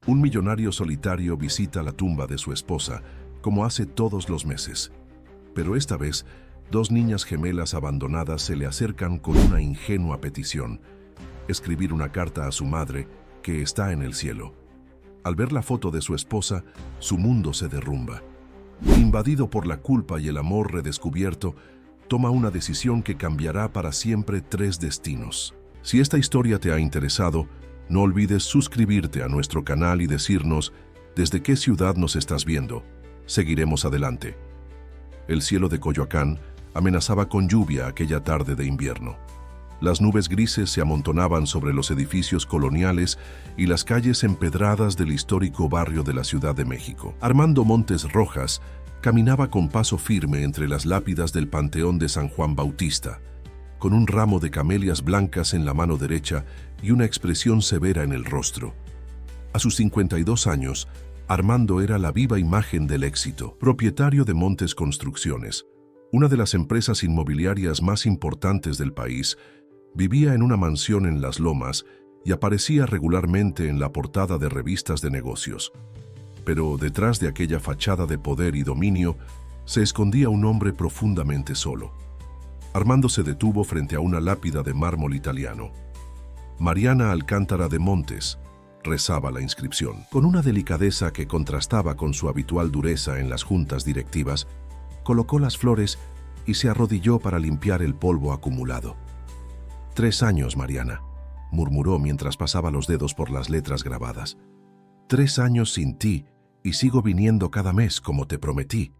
Un millonario solitario visita la tumba de su esposa, como hace todos los meses. Pero esta vez, dos niñas gemelas abandonadas se le acercan con una ingenua petición: escribir una carta a su madre, que está en el cielo. Al ver la foto de su esposa, su mundo se derrumba. Invadido por la culpa y el amor redescubierto, toma una decisión que cambiará para siempre tres destinos. Si esta historia te ha interesado, no olvides suscribirte a nuestro canal y decirnos desde qué ciudad nos estás viendo. Seguiremos adelante. El cielo de Coyoacán amenazaba con lluvia aquella tarde de invierno. Las nubes grises se amontonaban sobre los edificios coloniales y las calles empedradas del histórico barrio de la Ciudad de México. Armando Montes Rojas caminaba con paso firme entre las lápidas del Panteón de San Juan Bautista, con un ramo de camelias blancas en la mano derecha y una expresión severa en el rostro. A sus 52 años, Armando era la viva imagen del éxito. Propietario de Montes Construcciones, una de las empresas inmobiliarias más importantes del país, vivía en una mansión en Las Lomas y aparecía regularmente en la portada de revistas de negocios. Pero detrás de aquella fachada de poder y dominio se escondía un hombre profundamente solo. Armando se detuvo frente a una lápida de mármol italiano. Mariana Alcántara de Montes, rezaba la inscripción. Con una delicadeza que contrastaba con su habitual dureza en las juntas directivas, colocó las flores y se arrodilló para limpiar el polvo acumulado. 3 años, Mariana, murmuró mientras pasaba los dedos por las letras grabadas. 3 años sin ti y sigo viniendo cada mes como te prometí.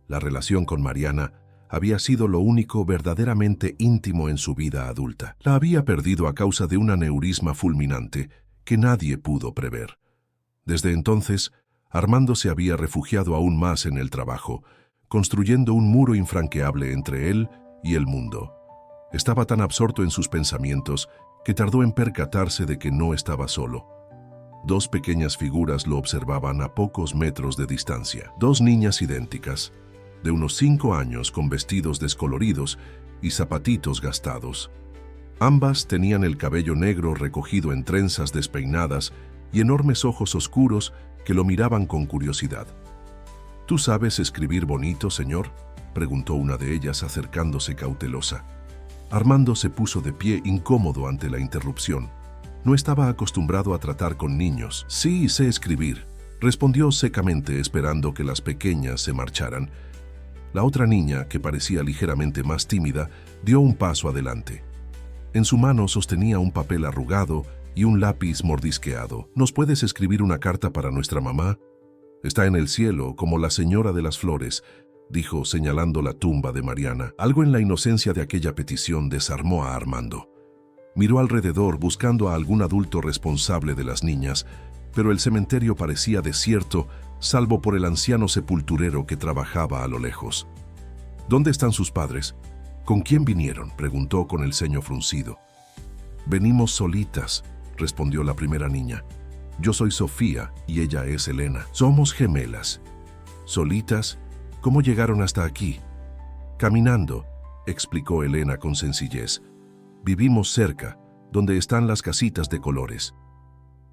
La relación con Mariana había sido lo único verdaderamente íntimo en su vida adulta. La había perdido a causa de un aneurisma fulminante que nadie pudo prever. Desde entonces, Armando se había refugiado aún más en el trabajo, construyendo un muro infranqueable entre él y el mundo. Estaba tan absorto en sus pensamientos que tardó en percatarse de que no estaba solo. 2 pequeñas figuras lo observaban a pocos metros de distancia. 2 niñas idénticas, de unos 5 años, con vestidos descoloridos y zapatitos gastados. Ambas tenían el cabello negro recogido en trenzas despeinadas y enormes ojos oscuros que lo miraban con curiosidad. ¿Tú sabes escribir bonito, señor?, preguntó una de ellas acercándose cautelosa. Armando se puso de pie, incómodo ante la interrupción. No estaba acostumbrado a tratar con niños. Sí, sé escribir, respondió secamente, esperando que las pequeñas se marcharan. La otra niña, que parecía ligeramente más tímida, dio un paso adelante. En su mano sostenía un papel arrugado y un lápiz mordisqueado. ¿Nos puedes escribir una carta para nuestra mamá? Está en el cielo, como la señora de las flores, dijo señalando la tumba de Mariana. Algo en la inocencia de aquella petición desarmó a Armando. Miró alrededor buscando a algún adulto responsable de las niñas, pero el cementerio parecía desierto, salvo por el anciano sepulturero que trabajaba a lo lejos. ¿Dónde están sus padres? ¿Con quién vinieron?, preguntó con el ceño fruncido. Venimos solitas, respondió la primera niña. Yo soy Sofía y ella es Elena. Somos gemelas. ¿Solitas? ¿Cómo llegaron hasta aquí? Caminando, explicó Elena con sencillez. Vivimos cerca, donde están las casitas de colores.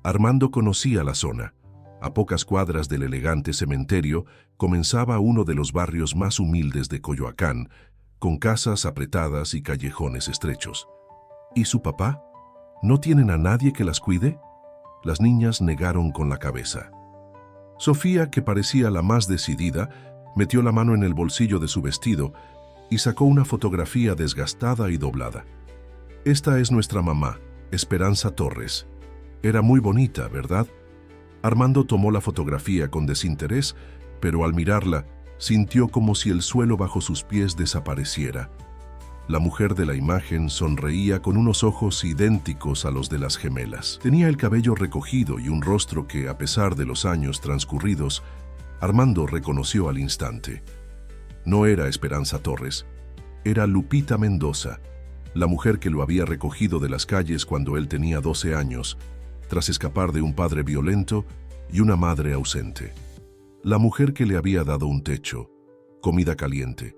Armando conocía la zona. A pocas cuadras del elegante cementerio comenzaba uno de los barrios más humildes de Coyoacán, con casas apretadas y callejones estrechos. ¿Y su papá? ¿No tienen a nadie que las cuide? Las niñas negaron con la cabeza. Sofía, que parecía la más decidida, metió la mano en el bolsillo de su vestido y sacó una fotografía desgastada y doblada. Esta es nuestra mamá, Esperanza Torres. Era muy bonita, ¿verdad? Armando tomó la fotografía con desinterés, pero al mirarla, sintió como si el suelo bajo sus pies desapareciera. La mujer de la imagen sonreía con unos ojos idénticos a los de las gemelas. Tenía el cabello recogido y un rostro que, a pesar de los años transcurridos, Armando reconoció al instante. No era Esperanza Torres, era Lupita Mendoza, la mujer que lo había recogido de las calles cuando él tenía 12 años, tras escapar de un padre violento y una madre ausente. La mujer que le había dado un techo, comida caliente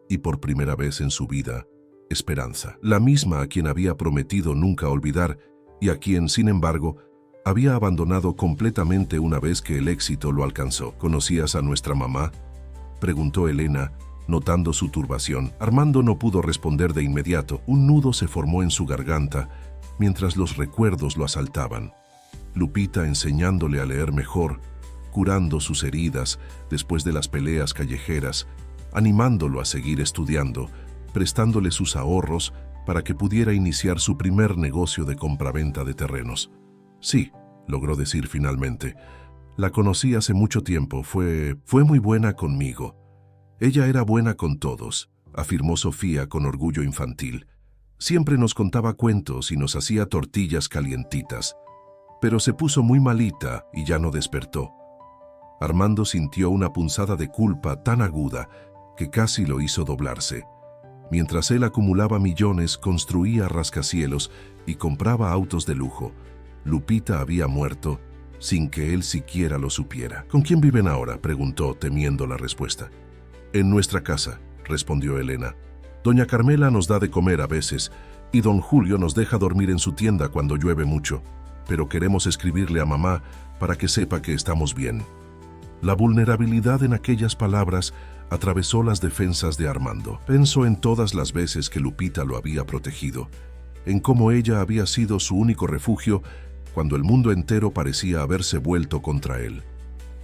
y, por primera vez en su vida, esperanza. La misma a quien había prometido nunca olvidar y a quien, sin embargo, Había abandonado completamente una vez que el éxito lo alcanzó. ¿Conocías a nuestra mamá?, preguntó Elena, notando su turbación. Armando no pudo responder de inmediato. Un nudo se formó en su garganta mientras los recuerdos lo asaltaban. Lupita enseñándole a leer mejor, curando sus heridas después de las peleas callejeras, animándolo a seguir estudiando, prestándole sus ahorros para que pudiera iniciar su primer negocio de compraventa de terrenos. Sí, logró decir finalmente. La conocí hace mucho tiempo. Fue muy buena conmigo. Ella era buena con todos, afirmó Sofía con orgullo infantil. Siempre nos contaba cuentos y nos hacía tortillas calientitas. Pero se puso muy malita y ya no despertó. Armando sintió una punzada de culpa tan aguda que casi lo hizo doblarse. Mientras él acumulaba millones, construía rascacielos y compraba autos de lujo, Lupita había muerto sin que él siquiera lo supiera. ¿Con quién viven ahora?, preguntó, temiendo la respuesta. En nuestra casa, respondió Elena. Doña Carmela nos da de comer a veces y don Julio nos deja dormir en su tienda cuando llueve mucho, pero queremos escribirle a mamá para que sepa que estamos bien. La vulnerabilidad en aquellas palabras atravesó las defensas de Armando. Pensó en todas las veces que Lupita lo había protegido, en cómo ella había sido su único refugio cuando el mundo entero parecía haberse vuelto contra él.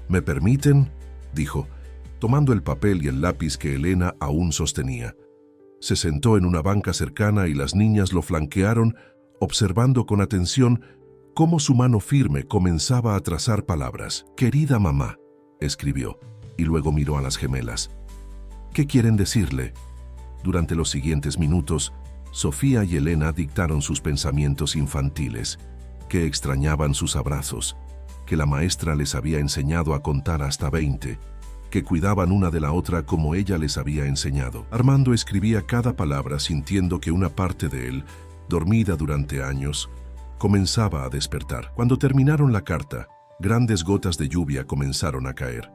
¿Me permiten?, dijo, tomando el papel y el lápiz que Elena aún sostenía. Se sentó en una banca cercana y las niñas lo flanquearon, observando con atención cómo su mano firme comenzaba a trazar palabras. «Querida mamá», escribió, y luego miró a las gemelas. «¿Qué quieren decirle?». Durante los siguientes minutos, Sofía y Elena dictaron sus pensamientos infantiles, que extrañaban sus abrazos, que la maestra les había enseñado a contar hasta 20, que cuidaban una de la otra como ella les había enseñado. Armando escribía cada palabra sintiendo que una parte de él, dormida durante años, comenzaba a despertar. Cuando terminaron la carta, grandes gotas de lluvia comenzaron a caer.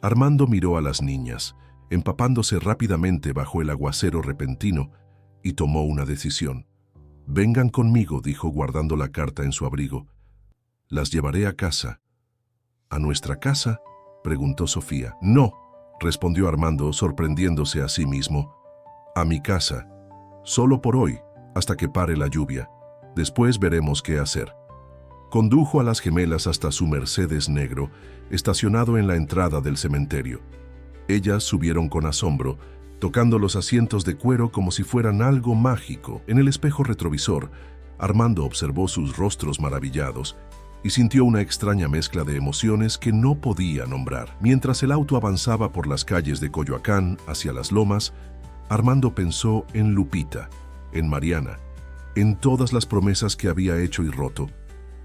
Armando miró a las niñas, empapándose rápidamente bajo el aguacero repentino, y tomó una decisión. «Vengan conmigo», dijo guardando la carta en su abrigo. «Las llevaré a casa». «¿A nuestra casa?», preguntó Sofía. «No», respondió Armando, sorprendiéndose a sí mismo. «A mi casa. Solo por hoy, hasta que pare la lluvia. Después veremos qué hacer». Condujo a las gemelas hasta su Mercedes negro, estacionado en la entrada del cementerio. Ellas subieron con asombro, tocando los asientos de cuero como si fueran algo mágico. En el espejo retrovisor, Armando observó sus rostros maravillados y sintió una extraña mezcla de emociones que no podía nombrar. Mientras el auto avanzaba por las calles de Coyoacán hacia las lomas, Armando pensó en Lupita, en Mariana, en todas las promesas que había hecho y roto.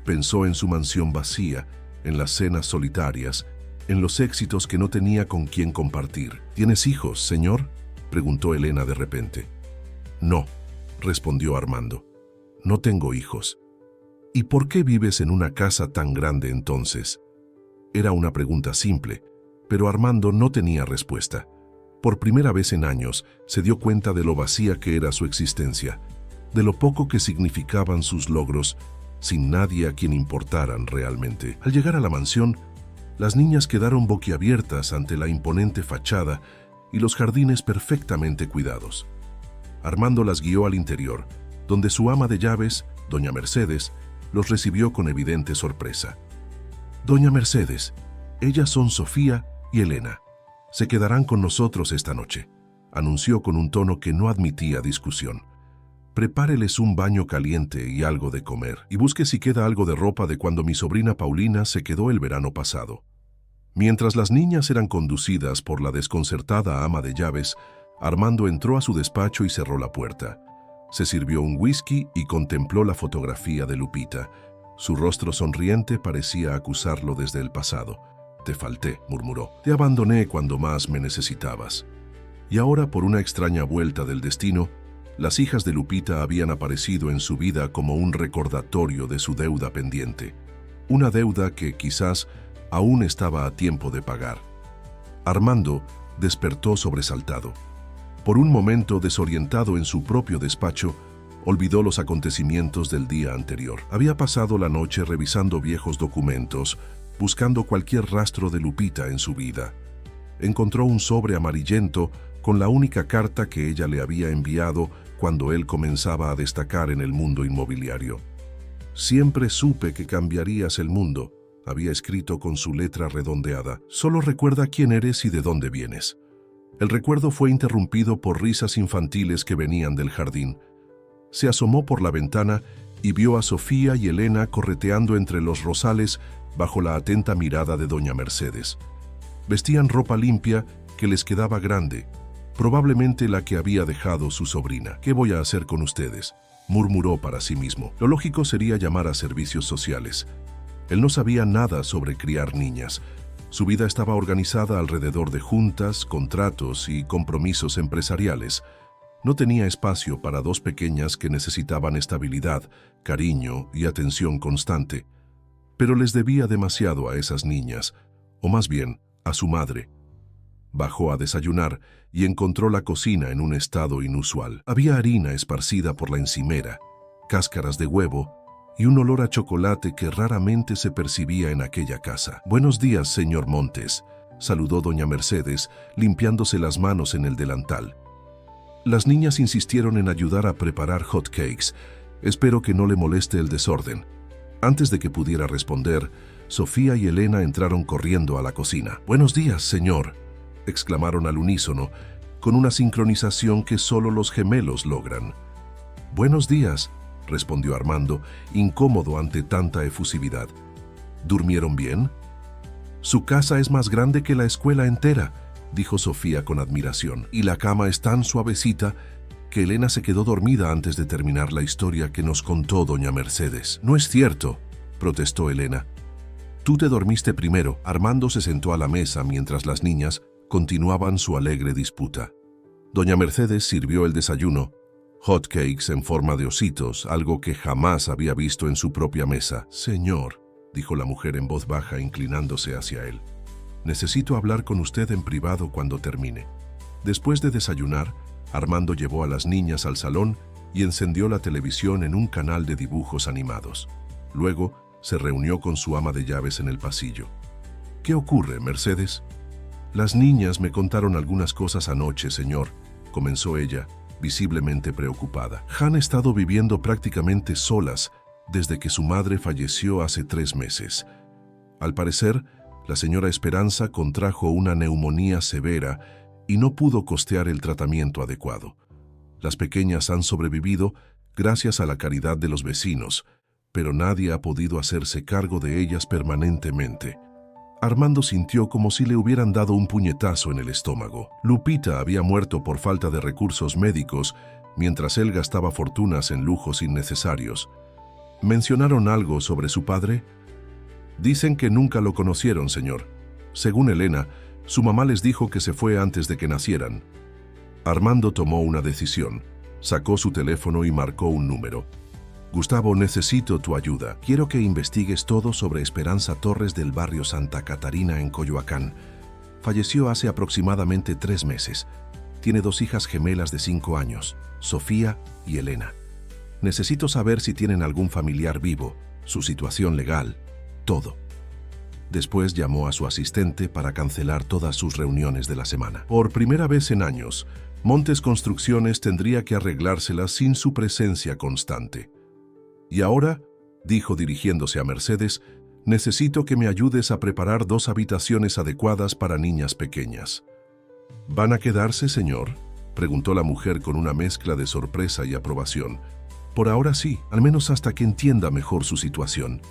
Pensó en su mansión vacía, en las cenas solitarias, en los éxitos que no tenía con quién compartir. ¿Tienes hijos, señor?, preguntó Elena de repente. «No», respondió Armando. «No tengo hijos». «¿Y por qué vives en una casa tan grande entonces?». Era una pregunta simple, pero Armando no tenía respuesta. Por primera vez en años, se dio cuenta de lo vacía que era su existencia, de lo poco que significaban sus logros, sin nadie a quien importaran realmente. Al llegar a la mansión, las niñas quedaron boquiabiertas ante la imponente fachada y los jardines perfectamente cuidados. Armando las guió al interior, donde su ama de llaves, doña Mercedes, los recibió con evidente sorpresa. «Doña Mercedes, ellas son Sofía y Elena. Se quedarán con nosotros esta noche», anunció con un tono que no admitía discusión. «Prepáreles un baño caliente y algo de comer, y busque si queda algo de ropa de cuando mi sobrina Paulina se quedó el verano pasado». Mientras las niñas eran conducidas por la desconcertada ama de llaves, Armando entró a su despacho y cerró la puerta. Se sirvió un whisky y contempló la fotografía de Lupita. Su rostro sonriente parecía acusarlo desde el pasado. «Te falté», murmuró. «Te abandoné cuando más me necesitabas». Y ahora, por una extraña vuelta del destino, las hijas de Lupita habían aparecido en su vida como un recordatorio de su deuda pendiente. Una deuda que, quizás, aún estaba a tiempo de pagar. Armando despertó sobresaltado. Por un momento, desorientado en su propio despacho, Olvidó los acontecimientos del día anterior. Había pasado la noche revisando viejos documentos, buscando cualquier rastro de Lupita en su vida. Encontró un sobre amarillento con la única carta que ella le había enviado cuando él comenzaba a destacar en el mundo inmobiliario. «Siempre supe que cambiarías el mundo», había escrito con su letra redondeada. «Solo recuerda quién eres y de dónde vienes». El recuerdo fue interrumpido por risas infantiles que venían del jardín. Se asomó por la ventana y vio a Sofía y Elena correteando entre los rosales bajo la atenta mirada de doña Mercedes. Vestían ropa limpia que les quedaba grande, probablemente la que había dejado su sobrina. «¿Qué voy a hacer con ustedes?», murmuró para sí mismo. Lo lógico sería llamar a servicios sociales. Él no sabía nada sobre criar niñas. Su vida estaba organizada alrededor de juntas, contratos y compromisos empresariales. No tenía espacio para dos pequeñas que necesitaban estabilidad, cariño y atención constante. Pero les debía demasiado a esas niñas, o más bien, a su madre. Bajó a desayunar y encontró la cocina en un estado inusual. Había harina esparcida por la encimera, cáscaras de huevo y un olor a chocolate que raramente se percibía en aquella casa. «Buenos días, señor Montes», saludó doña Mercedes, limpiándose las manos en el delantal. Las niñas insistieron en ayudar a preparar hot cakes. «Espero que no le moleste el desorden». Antes de que pudiera responder, Sofía y Elena entraron corriendo a la cocina. «Buenos días, señor», exclamaron al unísono, con una sincronización que solo los gemelos logran. «Buenos días», respondió Armando, incómodo ante tanta efusividad. «¿Durmieron bien?» «Su casa es más grande que la escuela entera», dijo Sofía con admiración, «y la cama es tan suavecita que Elena se quedó dormida antes de terminar la historia que nos contó doña Mercedes». «No es cierto», protestó Elena. «Tú te dormiste primero». Armando se sentó a la mesa mientras las niñas continuaban su alegre disputa. Doña Mercedes sirvió el desayuno, hot cakes en forma de ositos, algo que jamás había visto en su propia mesa. «Señor», dijo la mujer en voz baja inclinándose hacia él, «necesito hablar con usted en privado cuando termine». Después de desayunar, Armando llevó a las niñas al salón y encendió la televisión en un canal de dibujos animados. Luego se reunió con su ama de llaves en el pasillo. «¿Qué ocurre, Mercedes?» «Las niñas me contaron algunas cosas anoche, señor», comenzó ella, visiblemente preocupada. «Han estado viviendo prácticamente solas desde que su madre falleció hace 3 meses. Al parecer, la señora Esperanza contrajo una neumonía severa y no pudo costear el tratamiento adecuado. Las pequeñas han sobrevivido gracias a la caridad de los vecinos, pero nadie ha podido hacerse cargo de ellas permanentemente». Armando sintió como si le hubieran dado un puñetazo en el estómago. Lupita había muerto por falta de recursos médicos, mientras él gastaba fortunas en lujos innecesarios. ¿Mencionaron algo sobre su padre? «Dicen que nunca lo conocieron, señor. Según Elena, su mamá les dijo que se fue antes de que nacieran». Armando tomó una decisión. Sacó su teléfono y marcó un número. «Gustavo, necesito tu ayuda. Quiero que investigues todo sobre Esperanza Torres del barrio Santa Catarina en Coyoacán. Falleció hace aproximadamente 3 meses. Tiene 2 hijas gemelas de 5 años, Sofía y Elena. Necesito saber si tienen algún familiar vivo, su situación legal, todo». Después llamó a su asistente para cancelar todas sus reuniones de la semana. Por primera vez en años, Montes Construcciones tendría que arreglárselas sin su presencia constante. «Y ahora», dijo dirigiéndose a Mercedes, «necesito que me ayudes a preparar 2 habitaciones adecuadas para niñas pequeñas». «¿Van a quedarse, señor?», preguntó la mujer con una mezcla de sorpresa y aprobación. «Por ahora sí, al menos hasta que entienda mejor su situación».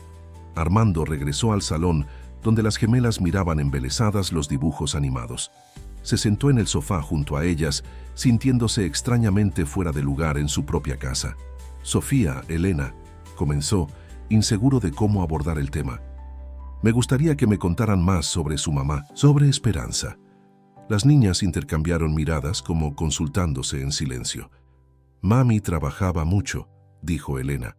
Armando regresó al salón, donde las gemelas miraban embelesadas los dibujos animados. Se sentó en el sofá junto a ellas, sintiéndose extrañamente fuera de lugar en su propia casa. «Sofía, Elena», comenzó, inseguro de cómo abordar el tema. «Me gustaría que me contaran más sobre su mamá, sobre Esperanza». Las niñas intercambiaron miradas como consultándose en silencio. «Mami trabajaba mucho», dijo Elena.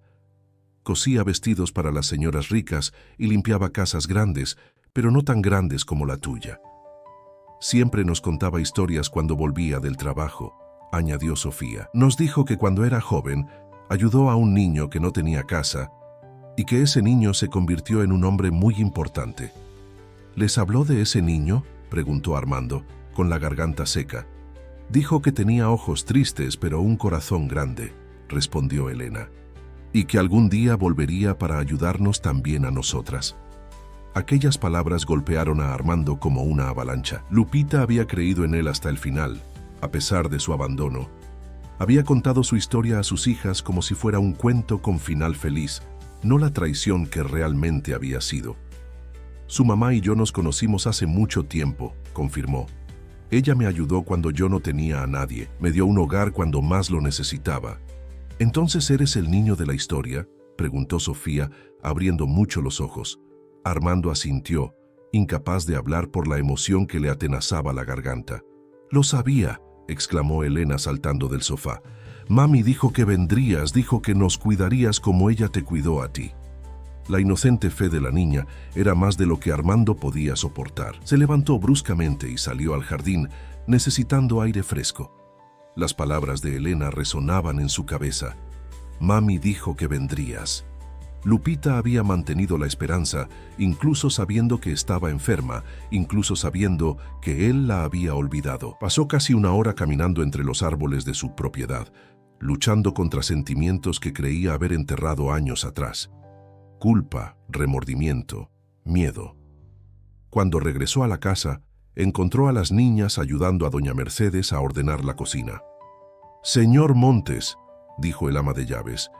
«Cosía vestidos para las señoras ricas y limpiaba casas grandes, pero no tan grandes como la tuya. Siempre nos contaba historias cuando volvía del trabajo», añadió Sofía. «Nos dijo que cuando era joven Ayudó a un niño que no tenía casa y que ese niño se convirtió en un hombre muy importante. ¿Les habló de ese niño?, preguntó Armando, con la garganta seca. Dijo que tenía ojos tristes pero un corazón grande, respondió Elena, y que algún día volvería para ayudarnos también a nosotras. Aquellas palabras golpearon a Armando como una avalancha. Lupita había creído en él hasta el final, a pesar de su abandono. Había contado su historia a sus hijas como si fuera un cuento con final feliz, no la traición que realmente había sido. Su mamá y yo nos conocimos hace mucho tiempo, confirmó. Ella me ayudó cuando yo no tenía a nadie, me dio un hogar cuando más lo necesitaba. ¿Entonces eres el niño de la historia?, preguntó Sofía, abriendo mucho los ojos. Armando asintió, incapaz de hablar por la emoción que le atenazaba la garganta. «Lo sabía», exclamó Elena saltando del sofá. «Mami dijo que vendrías, dijo que nos cuidarías como ella te cuidó a ti». La inocente fe de la niña era más de lo que Armando podía soportar. Se levantó bruscamente y salió al jardín, necesitando aire fresco. Las palabras de Elena resonaban en su cabeza. «Mami dijo que vendrías». Lupita había mantenido la esperanza, incluso sabiendo que estaba enferma, incluso sabiendo que él la había olvidado. Pasó casi una hora caminando entre los árboles de su propiedad, luchando contra sentimientos que creía haber enterrado años atrás. Culpa, remordimiento, miedo. Cuando regresó a la casa, encontró a las niñas ayudando a doña Mercedes a ordenar la cocina. «Señor Montes», dijo el ama de llaves,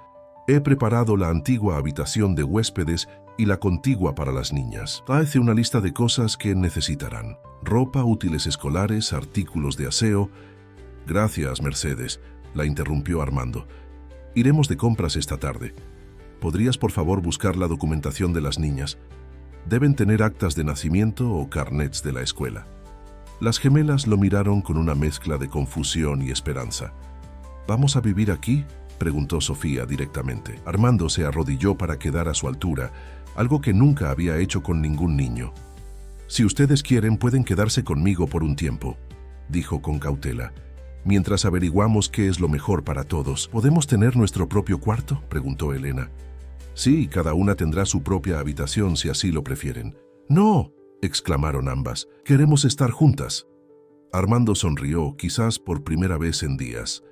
«he preparado la antigua habitación de huéspedes y la contigua para las niñas. Hace una lista de cosas que necesitarán. Ropa, útiles escolares, artículos de aseo». «Gracias, Mercedes», la interrumpió Armando. «Iremos de compras esta tarde. ¿Podrías, por favor, buscar la documentación de las niñas? Deben tener actas de nacimiento o carnets de la escuela». Las gemelas lo miraron con una mezcla de confusión y esperanza. «¿Vamos a vivir aquí?», preguntó Sofía directamente. Armando se arrodilló para quedar a su altura, algo que nunca había hecho con ningún niño. «Si ustedes quieren, pueden quedarse conmigo por un tiempo», dijo con cautela. «Mientras averiguamos qué es lo mejor para todos». «¿Podemos tener nuestro propio cuarto?», preguntó Elena. «Sí, cada una tendrá su propia habitación si así lo prefieren». «No», exclamaron ambas, «queremos estar juntas». Armando sonrió, quizás por primera vez en días.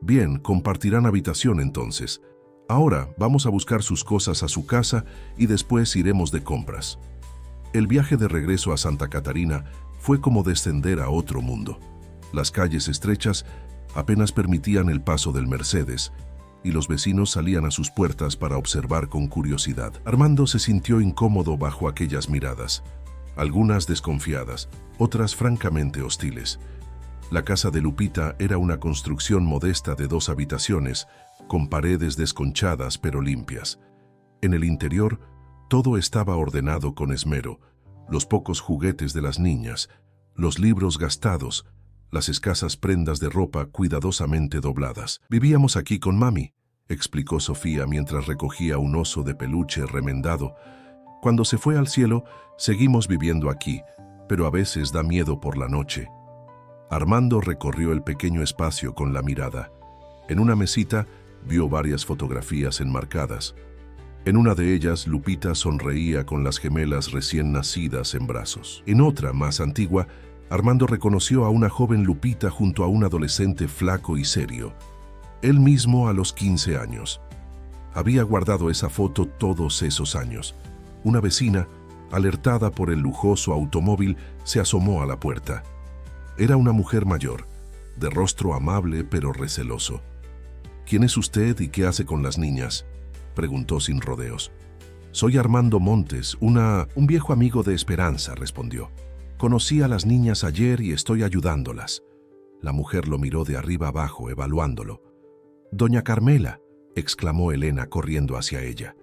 «Bien, compartirán habitación entonces. Ahora vamos a buscar sus cosas a su casa y después iremos de compras». El viaje de regreso a Santa Catarina fue como descender a otro mundo. Las calles estrechas apenas permitían el paso del Mercedes, y los vecinos salían a sus puertas para observar con curiosidad. Armando se sintió incómodo bajo aquellas miradas, algunas desconfiadas, otras francamente hostiles. La casa de Lupita era una construcción modesta de 2 habitaciones, con paredes desconchadas pero limpias. En el interior, todo estaba ordenado con esmero: los pocos juguetes de las niñas, los libros gastados, las escasas prendas de ropa cuidadosamente dobladas. «Vivíamos aquí con mami», explicó Sofía mientras recogía un oso de peluche remendado. «Cuando se fue al cielo, seguimos viviendo aquí, pero a veces da miedo por la noche». Armando recorrió el pequeño espacio con la mirada. En una mesita vio varias fotografías enmarcadas. En una de ellas, Lupita sonreía con las gemelas recién nacidas en brazos. En otra, más antigua, Armando reconoció a una joven Lupita junto a un adolescente flaco y serio. Él mismo a los 15 años. Había guardado esa foto todos esos años. Una vecina, alertada por el lujoso automóvil, se asomó a la puerta. Era una mujer mayor, de rostro amable pero receloso. «¿Quién es usted y qué hace con las niñas?», preguntó sin rodeos. «Soy Armando Montes, un viejo amigo de Esperanza», respondió. «Conocí a las niñas ayer y estoy ayudándolas». La mujer lo miró de arriba abajo, evaluándolo. «Doña Carmela», exclamó Elena corriendo hacia ella.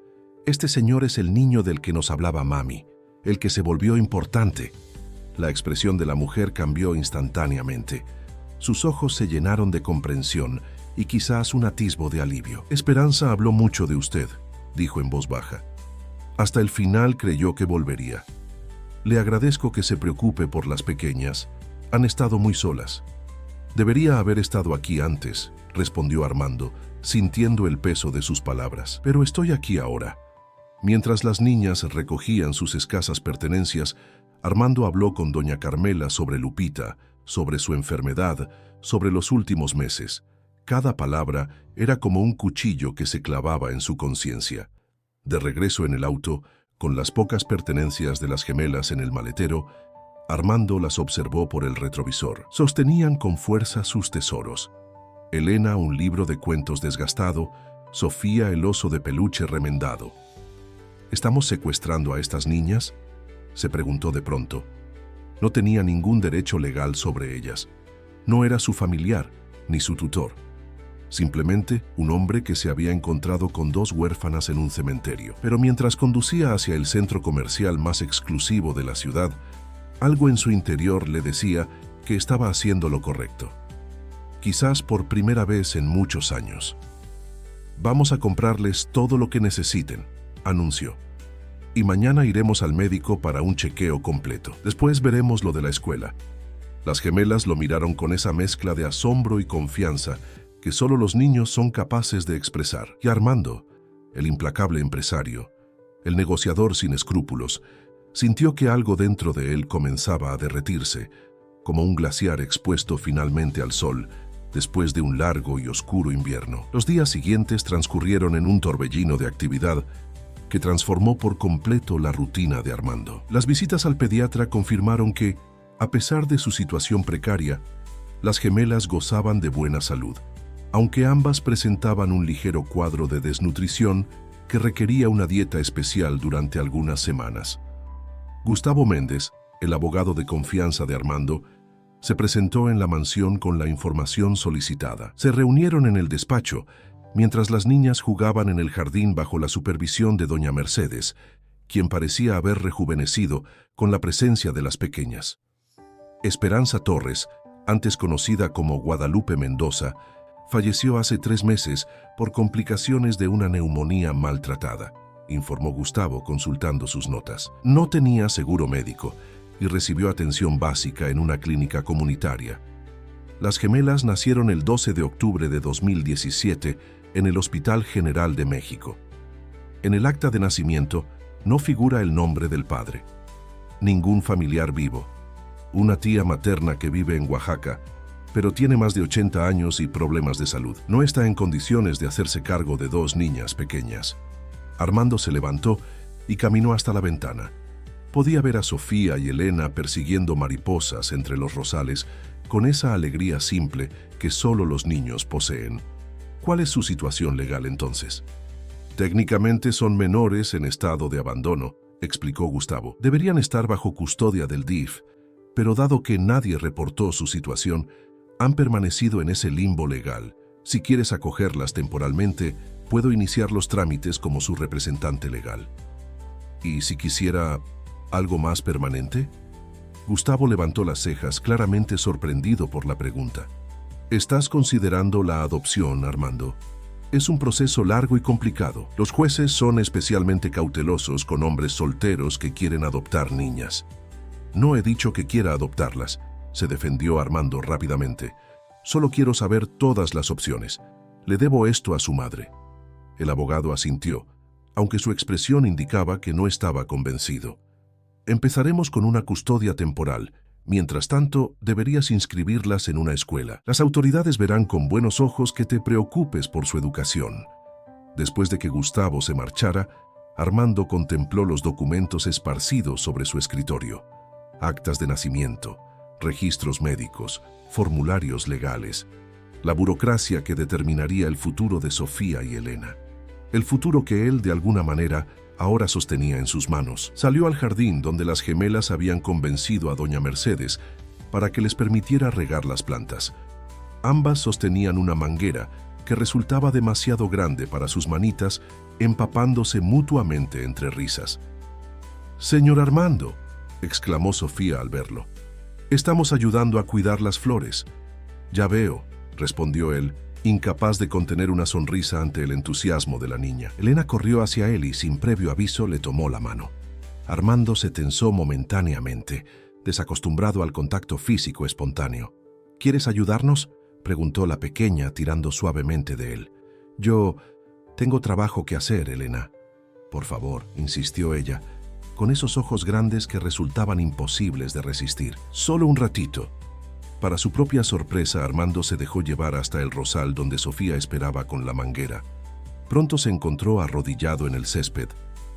«Este señor es el niño del que nos hablaba mami, el que se volvió importante». La expresión de la mujer cambió instantáneamente. Sus ojos se llenaron de comprensión y quizás un atisbo de alivio. «Esperanza habló mucho de usted», dijo en voz baja. «Hasta el final creyó que volvería. Le agradezco que se preocupe por las pequeñas. Han estado muy solas». «Debería haber estado aquí antes», respondió Armando, sintiendo el peso de sus palabras. Pero estoy aquí ahora. Mientras las niñas recogían sus escasas pertenencias, Armando habló con doña Carmela sobre Lupita, sobre su enfermedad, sobre los últimos meses. Cada palabra era como un cuchillo que se clavaba en su conciencia. De regreso en el auto, con las pocas pertenencias de las gemelas en el maletero, Armando las observó por el retrovisor. Sostenían con fuerza sus tesoros. Elena un libro de cuentos desgastado, Sofía el oso de peluche remendado. ¿Estamos secuestrando a estas niñas?, se preguntó de pronto. No tenía ningún derecho legal sobre ellas. No era su familiar, ni su tutor. Simplemente un hombre que se había encontrado con dos huérfanas en un cementerio. Pero mientras conducía hacia el centro comercial más exclusivo de la ciudad, algo en su interior le decía que estaba haciendo lo correcto. Quizás por primera vez en muchos años. «Vamos a comprarles todo lo que necesiten», anunció. «Y mañana iremos al médico para un chequeo completo. Después veremos lo de la escuela». Las gemelas lo miraron con esa mezcla de asombro y confianza que solo los niños son capaces de expresar. Y Armando, el implacable empresario, el negociador sin escrúpulos, sintió que algo dentro de él comenzaba a derretirse, como un glaciar expuesto finalmente al sol, después de un largo y oscuro invierno. Los días siguientes transcurrieron en un torbellino de actividad que transformó por completo la rutina de Armando. Las visitas al pediatra confirmaron que, a pesar de su situación precaria, las gemelas gozaban de buena salud, aunque ambas presentaban un ligero cuadro de desnutrición que requería una dieta especial durante algunas semanas. Gustavo Méndez, el abogado de confianza de Armando, se presentó en la mansión con la información solicitada. Se reunieron en el despacho, mientras las niñas jugaban en el jardín bajo la supervisión de doña Mercedes, quien parecía haber rejuvenecido con la presencia de las pequeñas. Esperanza Torres, antes conocida como Guadalupe Mendoza, falleció hace 3 meses por complicaciones de una neumonía maltratada, informó Gustavo consultando sus notas. No tenía seguro médico y recibió atención básica en una clínica comunitaria. Las gemelas nacieron el 12 de octubre de 2017 en el Hospital General de México. En el acta de nacimiento no figura el nombre del padre. Ningún familiar vivo. Una tía materna que vive en Oaxaca, pero tiene más de 80 años y problemas de salud. No está en condiciones de hacerse cargo de 2 niñas pequeñas. Armando se levantó y caminó hasta la ventana. Podía ver a Sofía y Elena persiguiendo mariposas entre los rosales con esa alegría simple que solo los niños poseen. ¿Cuál es su situación legal entonces? Técnicamente son menores en estado de abandono, explicó Gustavo. Deberían estar bajo custodia del DIF, pero dado que nadie reportó su situación, han permanecido en ese limbo legal. Si quieres acogerlas temporalmente, puedo iniciar los trámites como su representante legal. ¿Y si quisiera algo más permanente? Gustavo levantó las cejas, claramente sorprendido por la pregunta. ¿Estás considerando la adopción, Armando? Es un proceso largo y complicado. Los jueces son especialmente cautelosos con hombres solteros que quieren adoptar niñas. No he dicho que quiera adoptarlas, se defendió Armando rápidamente. Solo quiero saber todas las opciones. Le debo esto a su madre. El abogado asintió, aunque su expresión indicaba que no estaba convencido. Empezaremos con una custodia temporal. Mientras tanto, deberías inscribirlas en una escuela. Las autoridades verán con buenos ojos que te preocupes por su educación. Después de que Gustavo se marchara, Armando contempló los documentos esparcidos sobre su escritorio. Actas de nacimiento, registros médicos, formularios legales. La burocracia que determinaría el futuro de Sofía y Elena. El futuro que él, de alguna manera, ahora sostenía en sus manos. Salió al jardín donde las gemelas habían convencido a doña Mercedes para que les permitiera regar las plantas. Ambas sostenían una manguera que resultaba demasiado grande para sus manitas, empapándose mutuamente entre risas. «Señor Armando», exclamó Sofía al verlo, «estamos ayudando a cuidar las flores». «Ya veo», respondió él, incapaz de contener una sonrisa ante el entusiasmo de la niña. Elena corrió hacia él y, sin previo aviso, le tomó la mano. Armando se tensó momentáneamente, desacostumbrado al contacto físico espontáneo. «¿Quieres ayudarnos?», preguntó la pequeña, tirando suavemente de él. Yo tengo trabajo que hacer, Elena. Por favor, insistió ella, con esos ojos grandes que resultaban imposibles de resistir. Solo un ratito. Para su propia sorpresa, Armando se dejó llevar hasta el rosal donde Sofía esperaba con la manguera. Pronto se encontró arrodillado en el césped,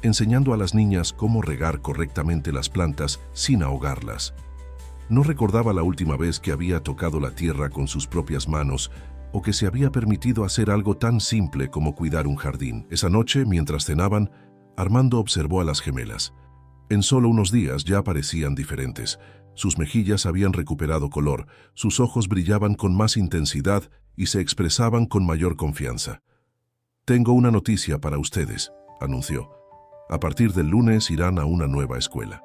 enseñando a las niñas cómo regar correctamente las plantas sin ahogarlas. No recordaba la última vez que había tocado la tierra con sus propias manos o que se había permitido hacer algo tan simple como cuidar un jardín. Esa noche, mientras cenaban, Armando observó a las gemelas. En solo unos días ya parecían diferentes. Sus mejillas habían recuperado color, sus ojos brillaban con más intensidad y se expresaban con mayor confianza. «Tengo una noticia para ustedes», anunció. «A partir del lunes irán a una nueva escuela».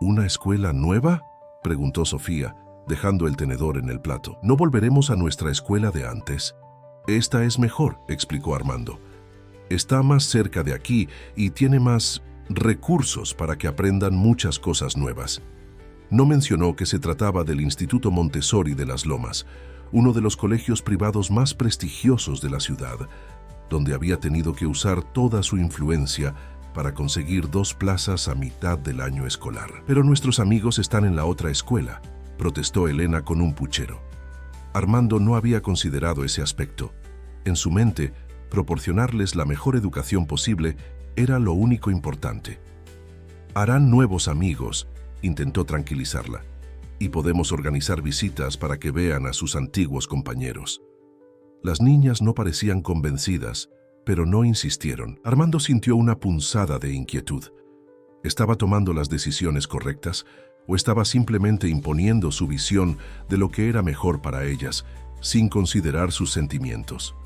«¿Una escuela nueva?», preguntó Sofía, dejando el tenedor en el plato. «¿No volveremos a nuestra escuela de antes?» «Esta es mejor», explicó Armando. «Está más cerca de aquí y tiene más recursos para que aprendan muchas cosas nuevas». No mencionó que se trataba del Instituto Montessori de Las Lomas, uno de los colegios privados más prestigiosos de la ciudad, donde había tenido que usar toda su influencia para conseguir 2 plazas a mitad del año escolar. «Pero nuestros amigos están en la otra escuela», protestó Elena con un puchero. Armando no había considerado ese aspecto. En su mente, proporcionarles la mejor educación posible era lo único importante. «Harán nuevos amigos», intentó tranquilizarla, «y podemos organizar visitas para que vean a sus antiguos compañeros». Las niñas no parecían convencidas, pero no insistieron. Armando sintió una punzada de inquietud. ¿Estaba tomando las decisiones correctas o estaba simplemente imponiendo su visión de lo que era mejor para ellas, sin considerar sus sentimientos?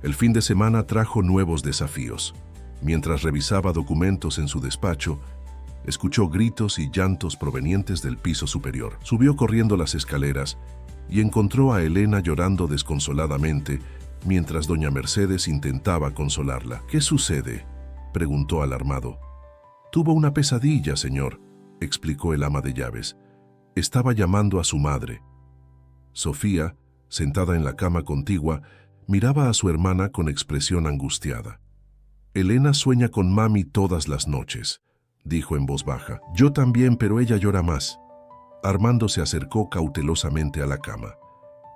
El fin de semana trajo nuevos desafíos. Mientras revisaba documentos en su despacho, escuchó gritos y llantos provenientes del piso superior. Subió corriendo las escaleras y encontró a Elena llorando desconsoladamente mientras doña Mercedes intentaba consolarla. «¿Qué sucede?», preguntó alarmado. «Tuvo una pesadilla, señor», explicó el ama de llaves. «Estaba llamando a su madre». Sofía, sentada en la cama contigua, miraba a su hermana con expresión angustiada. «Elena sueña con mami todas las noches», dijo en voz baja. «Yo también, pero ella llora más». Armando se acercó cautelosamente a la cama.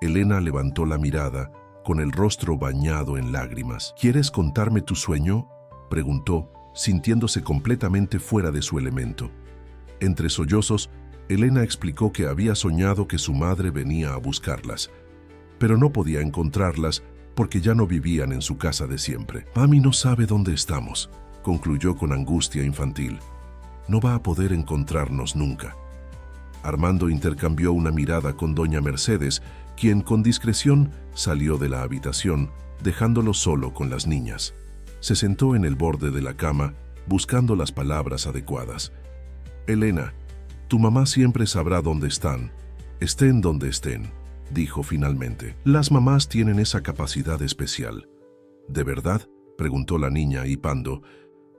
Elena levantó la mirada, con el rostro bañado en lágrimas. «¿Quieres contarme tu sueño?», preguntó, sintiéndose completamente fuera de su elemento. Entre sollozos, Elena explicó que había soñado que su madre venía a buscarlas, pero no podía encontrarlas porque ya no vivían en su casa de siempre. «Mami no sabe dónde estamos», concluyó con angustia infantil. «No va a poder encontrarnos nunca». Armando intercambió una mirada con doña Mercedes, quien con discreción salió de la habitación, dejándolo solo con las niñas. Se sentó en el borde de la cama, buscando las palabras adecuadas. «Elena, tu mamá siempre sabrá dónde estén donde estén», dijo finalmente. «Las mamás tienen esa capacidad especial». «¿De verdad?», preguntó la niña hipando.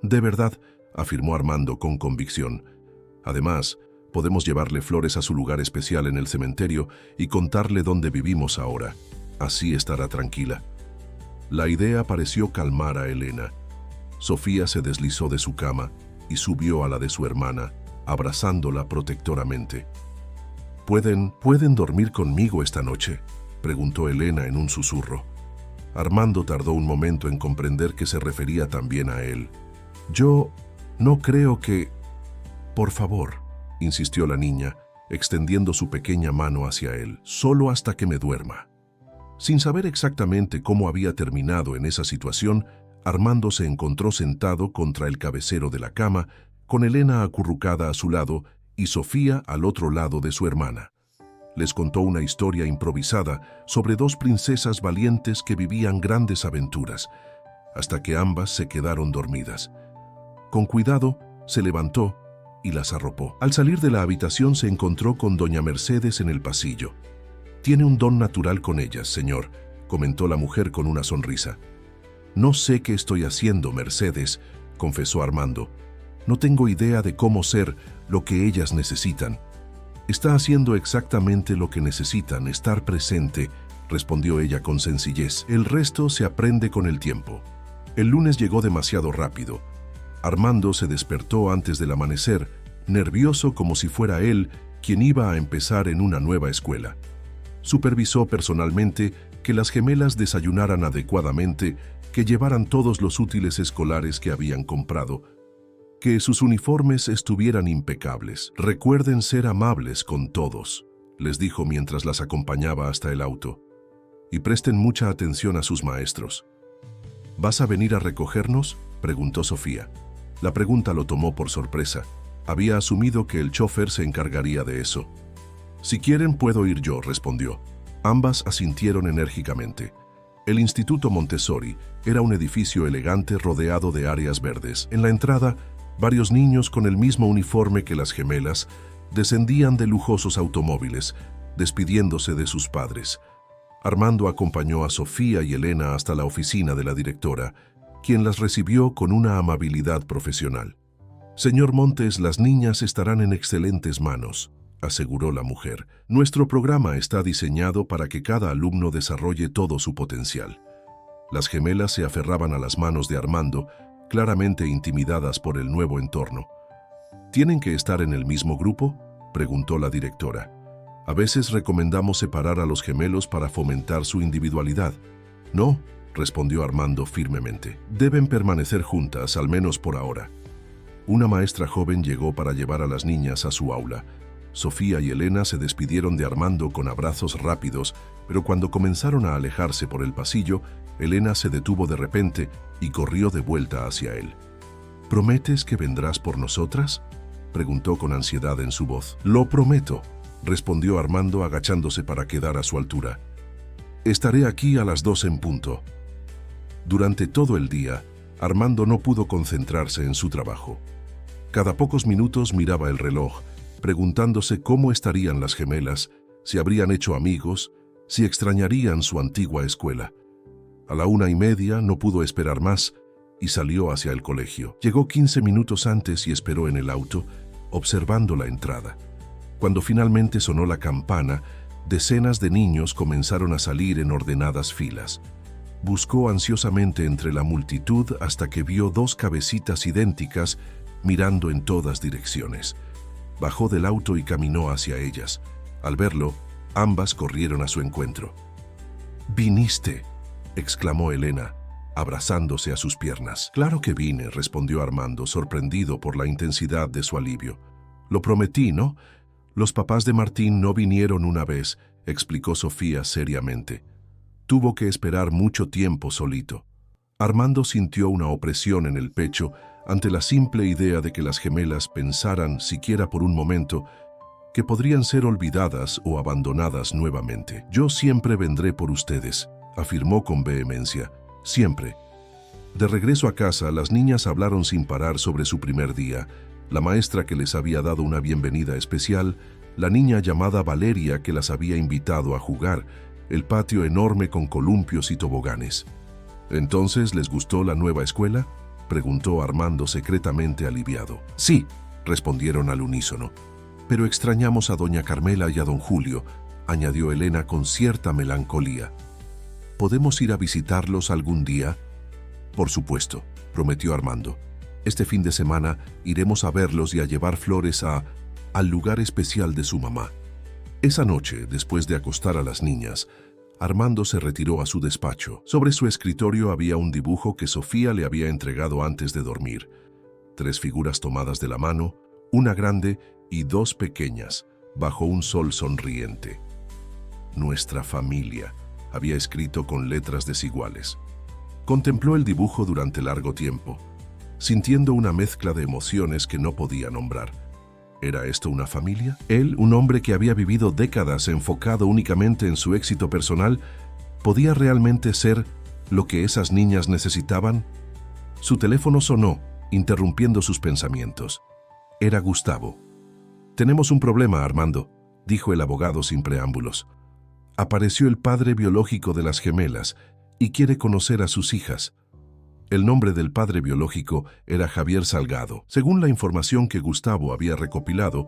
«De verdad», afirmó Armando con convicción. «Además, podemos llevarle flores a su lugar especial en el cementerio y contarle dónde vivimos ahora. Así estará tranquila». La idea pareció calmar a Elena. Sofía se deslizó de su cama y subió a la de su hermana, abrazándola protectoramente. ¿Pueden dormir conmigo esta noche?», preguntó Elena en un susurro. Armando tardó un momento en comprender que se refería también a él. «Yo no creo que...». «Por favor», insistió la niña, extendiendo su pequeña mano hacia él. «Solo hasta que me duerma». Sin saber exactamente cómo había terminado en esa situación, Armando se encontró sentado contra el cabecero de la cama, con Elena acurrucada a su lado y Sofía al otro lado de su hermana. Les contó una historia improvisada sobre 2 princesas valientes que vivían grandes aventuras, hasta que ambas se quedaron dormidas. Con cuidado, se levantó y las arropó. Al salir de la habitación se encontró con doña Mercedes en el pasillo. «Tiene un don natural con ellas, señor», comentó la mujer con una sonrisa. «No sé qué estoy haciendo, Mercedes», confesó Armando. «No tengo idea de cómo ser lo que ellas necesitan». «Está haciendo exactamente lo que necesitan, estar presente respondió ella con sencillez. El resto se aprende con el tiempo. El lunes llegó demasiado rápido. Armando se despertó antes del amanecer, nervioso como si fuera él quien iba a empezar en una nueva escuela. Supervisó personalmente que las gemelas desayunaran adecuadamente, que llevaran todos los útiles escolares que habían comprado, que sus uniformes estuvieran impecables. Recuerden ser amables con todos, les dijo mientras las acompañaba hasta el auto. Y presten mucha atención a sus maestros. ¿Vas a venir a recogernos?, preguntó Sofía. La pregunta lo tomó por sorpresa. Había asumido que el chofer se encargaría de eso. Si quieren, puedo ir yo, respondió. Ambas asintieron enérgicamente. El Instituto Montessori era un edificio elegante rodeado de áreas verdes. En la entrada, varios niños con el mismo uniforme que las gemelas descendían de lujosos automóviles, despidiéndose de sus padres. Armando acompañó a Sofía y Elena hasta la oficina de la directora, quien las recibió con una amabilidad profesional. Señor Montes, las niñas estarán en excelentes manos, aseguró la mujer. Nuestro programa está diseñado para que cada alumno desarrolle todo su potencial. Las gemelas se aferraban a las manos de Armando, claramente intimidadas por el nuevo entorno. ¿Tienen que estar en el mismo grupo?, preguntó la directora. A veces recomendamos separar a los gemelos para fomentar su individualidad. No, respondió Armando firmemente. Deben permanecer juntas, al menos por ahora. Una maestra joven llegó para llevar a las niñas a su aula. Sofía y Elena se despidieron de Armando con abrazos rápidos, pero cuando comenzaron a alejarse por el pasillo, Elena se detuvo de repente y corrió de vuelta hacia él. ¿Prometes que vendrás por nosotras?, preguntó con ansiedad en su voz. Lo prometo, respondió Armando agachándose para quedar a su altura. Estaré aquí a las 2 en punto. Durante todo el día, Armando no pudo concentrarse en su trabajo. Cada pocos minutos miraba el reloj, preguntándose cómo estarían las gemelas, si habrían hecho amigos, si extrañarían su antigua escuela. A la 1:30 no pudo esperar más y salió hacia el colegio. Llegó 15 minutos antes y esperó en el auto, observando la entrada. Cuando finalmente sonó la campana, decenas de niños comenzaron a salir en ordenadas filas. Buscó ansiosamente entre la multitud hasta que vio 2 cabecitas idénticas mirando en todas direcciones. Bajó del auto y caminó hacia ellas. Al verlo, ambas corrieron a su encuentro. «¿Viniste?», exclamó Elena, abrazándose a sus piernas. «Claro que vine», respondió Armando, sorprendido por la intensidad de su alivio. «Lo prometí, ¿no? Los papás de Martín no vinieron una vez», explicó Sofía seriamente. Tuvo que esperar mucho tiempo solito. Armando sintió una opresión en el pecho ante la simple idea de que las gemelas pensaran, siquiera por un momento, que podrían ser olvidadas o abandonadas nuevamente. «Yo siempre vendré por ustedes», afirmó con vehemencia. «Siempre». De regreso a casa, las niñas hablaron sin parar sobre su primer día, la maestra que les había dado una bienvenida especial, la niña llamada Valeria que las había invitado a jugar, el patio enorme con columpios y toboganes. «¿Entonces les gustó la nueva escuela?», preguntó Armando secretamente aliviado. «Sí», respondieron al unísono. «Pero extrañamos a doña Carmela y a don Julio», añadió Elena con cierta melancolía. «¿Podemos ir a visitarlos algún día?». «Por supuesto», prometió Armando. «Este fin de semana iremos a verlos y a llevar flores al lugar especial de su mamá». Esa noche, después de acostar a las niñas, Armando se retiró a su despacho. Sobre su escritorio había un dibujo que Sofía le había entregado antes de dormir. 3 figuras tomadas de la mano, una grande y 2 pequeñas, bajo un sol sonriente. «Nuestra familia», había escrito con letras desiguales. Contempló el dibujo durante largo tiempo, sintiendo una mezcla de emociones que no podía nombrar. ¿Era esto una familia? Él, un hombre que había vivido décadas enfocado únicamente en su éxito personal, ¿podía realmente ser lo que esas niñas necesitaban? Su teléfono sonó, interrumpiendo sus pensamientos. Era Gustavo. «Tenemos un problema, Armando», dijo el abogado sin preámbulos. «Apareció el padre biológico de las gemelas y quiere conocer a sus hijas». El nombre del padre biológico era Javier Salgado. Según la información que Gustavo había recopilado,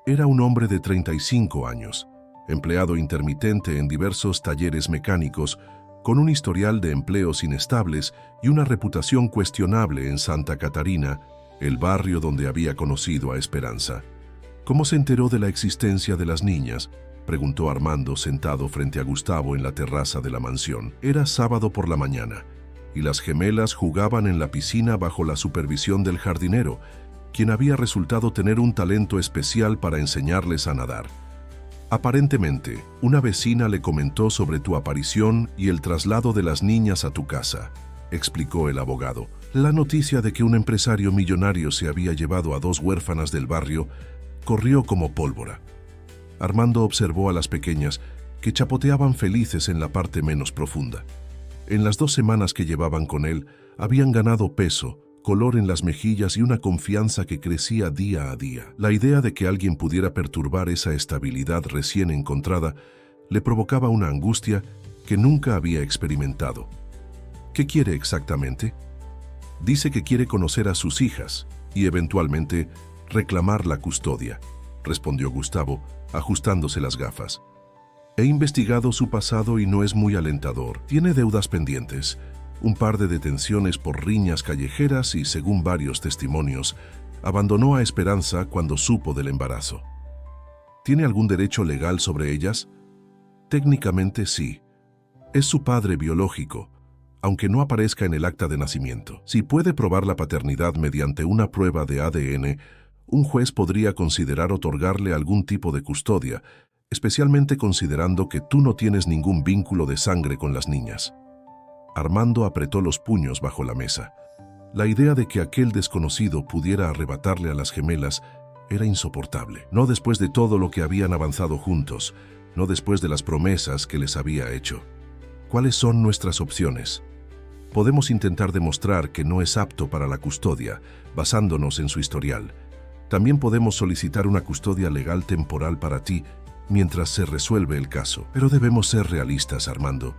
era un hombre de 35 años. empleado intermitente en diversos talleres mecánicos, con un historial de empleos inestables y una reputación cuestionable en Santa Catarina, el barrio donde había conocido a Esperanza. ¿Cómo se enteró de la existencia de las niñas?, preguntó Armando sentado frente a Gustavo en la terraza de la mansión. Era sábado por la mañana, y las gemelas jugaban en la piscina bajo la supervisión del jardinero, quien había resultado tener un talento especial para enseñarles a nadar. Aparentemente, una vecina le comentó sobre tu aparición y el traslado de las niñas a tu casa, explicó el abogado. La noticia de que un empresario millonario se había llevado a 2 huérfanas del barrio corrió como pólvora. Armando observó a las pequeñas, que chapoteaban felices en la parte menos profunda. En las 2 semanas que llevaban con él, habían ganado peso, color en las mejillas y una confianza que crecía día a día. La idea de que alguien pudiera perturbar esa estabilidad recién encontrada le provocaba una angustia que nunca había experimentado. ¿Qué quiere exactamente? Dice que quiere conocer a sus hijas y eventualmente reclamar la custodia, respondió Gustavo, ajustándose las gafas. He investigado su pasado y no es muy alentador. Tiene deudas pendientes, un par de detenciones por riñas callejeras y, según varios testimonios, abandonó a Esperanza cuando supo del embarazo. ¿Tiene algún derecho legal sobre ellas? Técnicamente sí. Es su padre biológico, aunque no aparezca en el acta de nacimiento. Si puede probar la paternidad mediante una prueba de ADN, un juez podría considerar otorgarle algún tipo de custodia, especialmente considerando que tú no tienes ningún vínculo de sangre con las niñas. Armando apretó los puños bajo la mesa. La idea de que aquel desconocido pudiera arrebatarle a las gemelas era insoportable. No después de todo lo que habían avanzado juntos, no después de las promesas que les había hecho. ¿Cuáles son nuestras opciones? Podemos intentar demostrar que no es apto para la custodia, basándonos en su historial. También podemos solicitar una custodia legal temporal para ti mientras se resuelve el caso. Pero debemos ser realistas, Armando.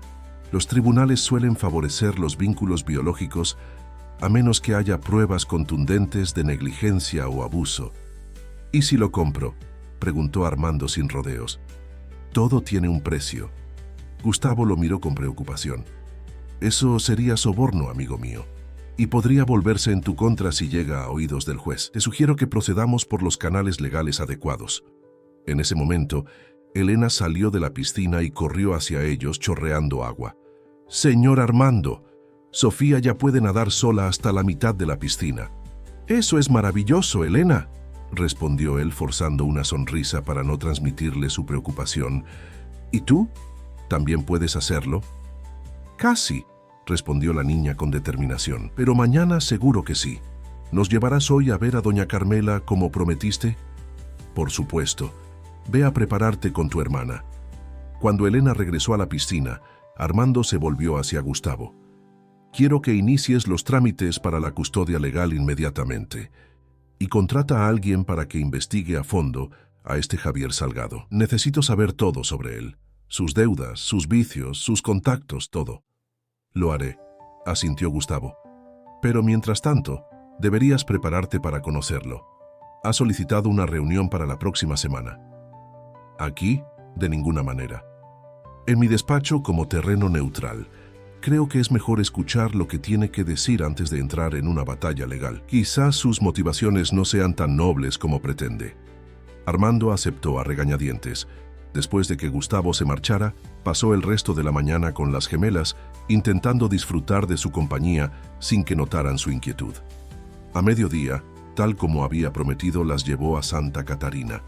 Los tribunales suelen favorecer los vínculos biológicos a menos que haya pruebas contundentes de negligencia o abuso. ¿Y si lo compro?, preguntó Armando sin rodeos. Todo tiene un precio. Gustavo lo miró con preocupación. Eso sería soborno, amigo mío, y podría volverse en tu contra si llega a oídos del juez. Te sugiero que procedamos por los canales legales adecuados. En ese momento, Elena salió de la piscina y corrió hacia ellos chorreando agua. «Señor Armando, Sofía ya puede nadar sola hasta la mitad de la piscina». «Eso es maravilloso, Elena», respondió él forzando una sonrisa para no transmitirle su preocupación. «¿Y tú? ¿También puedes hacerlo?» «Casi», respondió la niña con determinación. «Pero mañana seguro que sí. ¿Nos llevarás hoy a ver a doña Carmela como prometiste?» «Por supuesto. Ve a prepararte con tu hermana». Cuando Elena regresó a la piscina, Armando se volvió hacia Gustavo. «Quiero que inicies los trámites para la custodia legal inmediatamente y contrata a alguien para que investigue a fondo a este Javier Salgado. Necesito saber todo sobre él, sus deudas, sus vicios, sus contactos, todo». «Lo haré», asintió Gustavo. «Pero mientras tanto, deberías prepararte para conocerlo. Ha solicitado una reunión para la próxima semana». «Aquí, de ninguna manera. En mi despacho, como terreno neutral, creo que es mejor escuchar lo que tiene que decir antes de entrar en una batalla legal. Quizás sus motivaciones no sean tan nobles como pretende». Armando aceptó a regañadientes. Después de que Gustavo se marchara, pasó el resto de la mañana con las gemelas, intentando disfrutar de su compañía sin que notaran su inquietud. A mediodía, tal como había prometido, las llevó a Santa Catarina.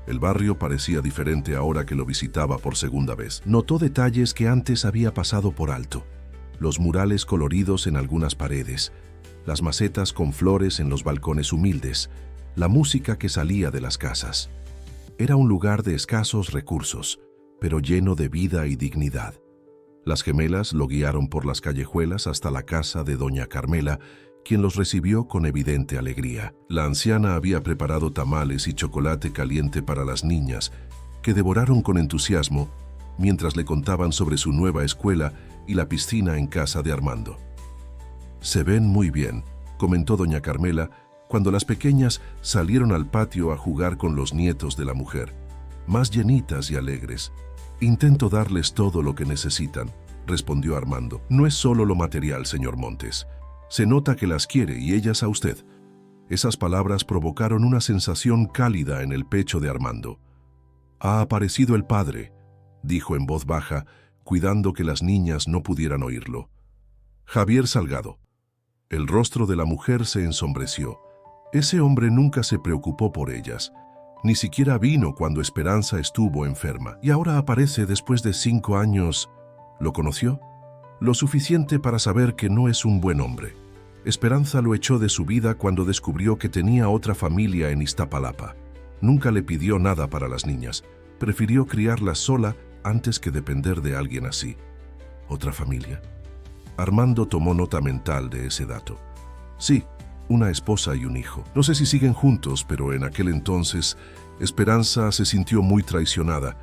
El barrio parecía diferente ahora que lo visitaba por segunda vez. Notó detalles que antes había pasado por alto. Los murales coloridos en algunas paredes, las macetas con flores en los balcones humildes, la música que salía de las casas. Era un lugar de escasos recursos, pero lleno de vida y dignidad. Las gemelas lo guiaron por las callejuelas hasta la casa de doña Carmela, quien los recibió con evidente alegría. La anciana había preparado tamales y chocolate caliente para las niñas, que devoraron con entusiasmo mientras le contaban sobre su nueva escuela y la piscina en casa de Armando. «Se ven muy bien», comentó doña Carmela cuando las pequeñas salieron al patio a jugar con los nietos de la mujer. más llenitas y alegres. Intento darles todo lo que necesitan, respondió Armando. No es solo lo material, señor Montes. Se nota que las quiere y ellas a usted. Esas palabras provocaron una sensación cálida en el pecho de Armando. Ha aparecido el padre, dijo en voz baja, cuidando que las niñas no pudieran oírlo. Javier Salgado. El rostro de la mujer se ensombreció. Ese hombre nunca se preocupó por ellas. Ni siquiera vino cuando Esperanza estuvo enferma. Y ahora aparece después de 5 años. ¿Lo conoció? Lo suficiente para saber que no es un buen hombre. Esperanza lo echó de su vida cuando descubrió que tenía otra familia en Iztapalapa. Nunca le pidió nada para las niñas. Prefirió criarlas sola antes que depender de alguien así. ¿Otra familia? Armando tomó nota mental de ese dato. Sí, una esposa y un hijo. No sé si siguen juntos, pero en aquel entonces Esperanza se sintió muy traicionada.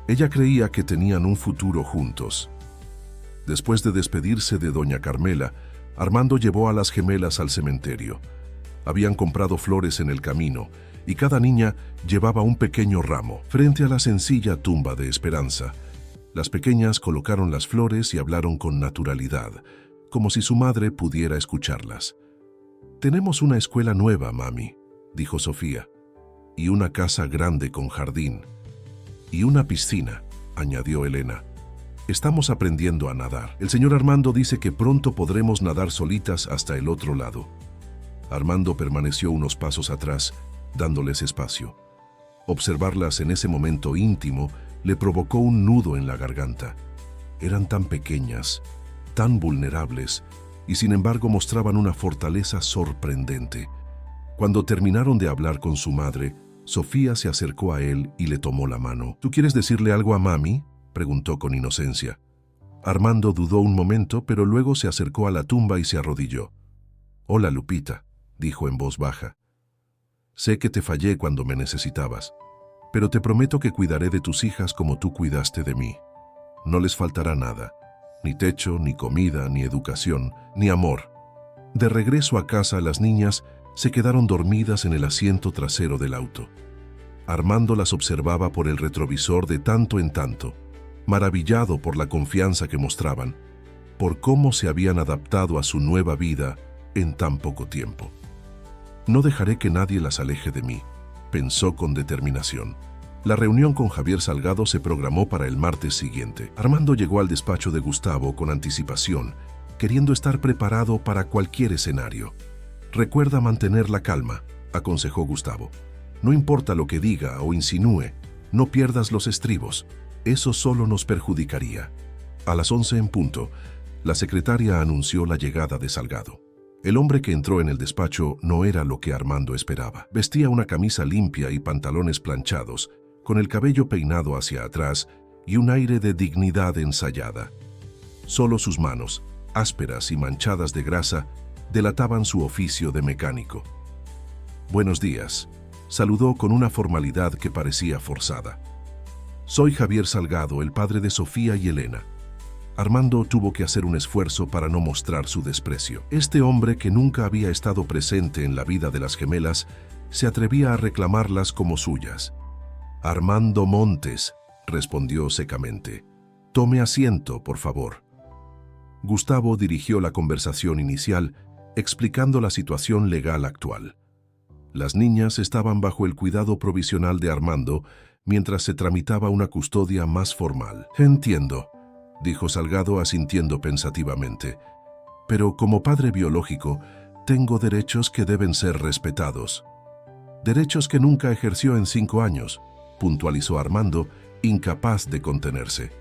Ella creía que tenían un futuro juntos. Después de despedirse de doña Carmela, Armando llevó a las gemelas al cementerio. Habían comprado flores en el camino y cada niña llevaba un pequeño ramo frente a la sencilla tumba de Esperanza. Las pequeñas colocaron las flores y hablaron con naturalidad, como si su madre pudiera escucharlas. «Tenemos una escuela nueva, mami», dijo Sofía, «y una casa grande con jardín. Y una piscina», añadió Elena. «Estamos aprendiendo a nadar. El señor Armando dice que pronto podremos nadar solitas hasta el otro lado». Armando permaneció unos pasos atrás, dándoles espacio. Observarlas en ese momento íntimo le provocó un nudo en la garganta. Eran tan pequeñas, tan vulnerables, y sin embargo mostraban una fortaleza sorprendente. Cuando terminaron de hablar con su madre, Sofía se acercó a él y le tomó la mano. «¿Tú quieres decirle algo a mami?», preguntó con inocencia. Armando dudó un momento, pero luego se acercó a la tumba y se arrodilló. «Hola, Lupita», dijo en voz baja. «Sé que te fallé cuando me necesitabas, pero te prometo que cuidaré de tus hijas como tú cuidaste de mí. No les faltará nada, ni techo, ni comida, ni educación, ni amor». De regreso a casa, las niñas se quedaron dormidas en el asiento trasero del auto. Armando las observaba por el retrovisor de tanto en tanto, maravillado por la confianza que mostraban, por cómo se habían adaptado a su nueva vida en tan poco tiempo. «No dejaré que nadie las aleje de mí», pensó con determinación. La reunión con Javier Salgado se programó para el martes siguiente. Armando llegó al despacho de Gustavo con anticipación, queriendo estar preparado para cualquier escenario. «Recuerda mantener la calma», aconsejó Gustavo. «No importa lo que diga o insinúe, no pierdas los estribos. Eso solo nos perjudicaría». A las 11 en punto, la secretaria anunció la llegada de Salgado. El hombre que entró en el despacho no era lo que Armando esperaba. Vestía una camisa limpia y pantalones planchados, con el cabello peinado hacia atrás y un aire de dignidad ensayada. Solo sus manos, ásperas y manchadas de grasa, delataban su oficio de mecánico. «Buenos días», saludó con una formalidad que parecía forzada. «Soy Javier Salgado, el padre de Sofía y Elena». Armando tuvo que hacer un esfuerzo para no mostrar su desprecio. Este hombre, que nunca había estado presente en la vida de las gemelas, se atrevía a reclamarlas como suyas. «Armando Montes», respondió secamente. «Tome asiento, por favor». Gustavo dirigió la conversación inicial, explicando la situación legal actual. Las niñas estaban bajo el cuidado provisional de Armando, mientras se tramitaba una custodia más formal. «Entiendo», dijo Salgado asintiendo pensativamente. «Pero como padre biológico, tengo derechos que deben ser respetados». «Derechos que nunca ejerció en 5 años», puntualizó Armando, incapaz de contenerse.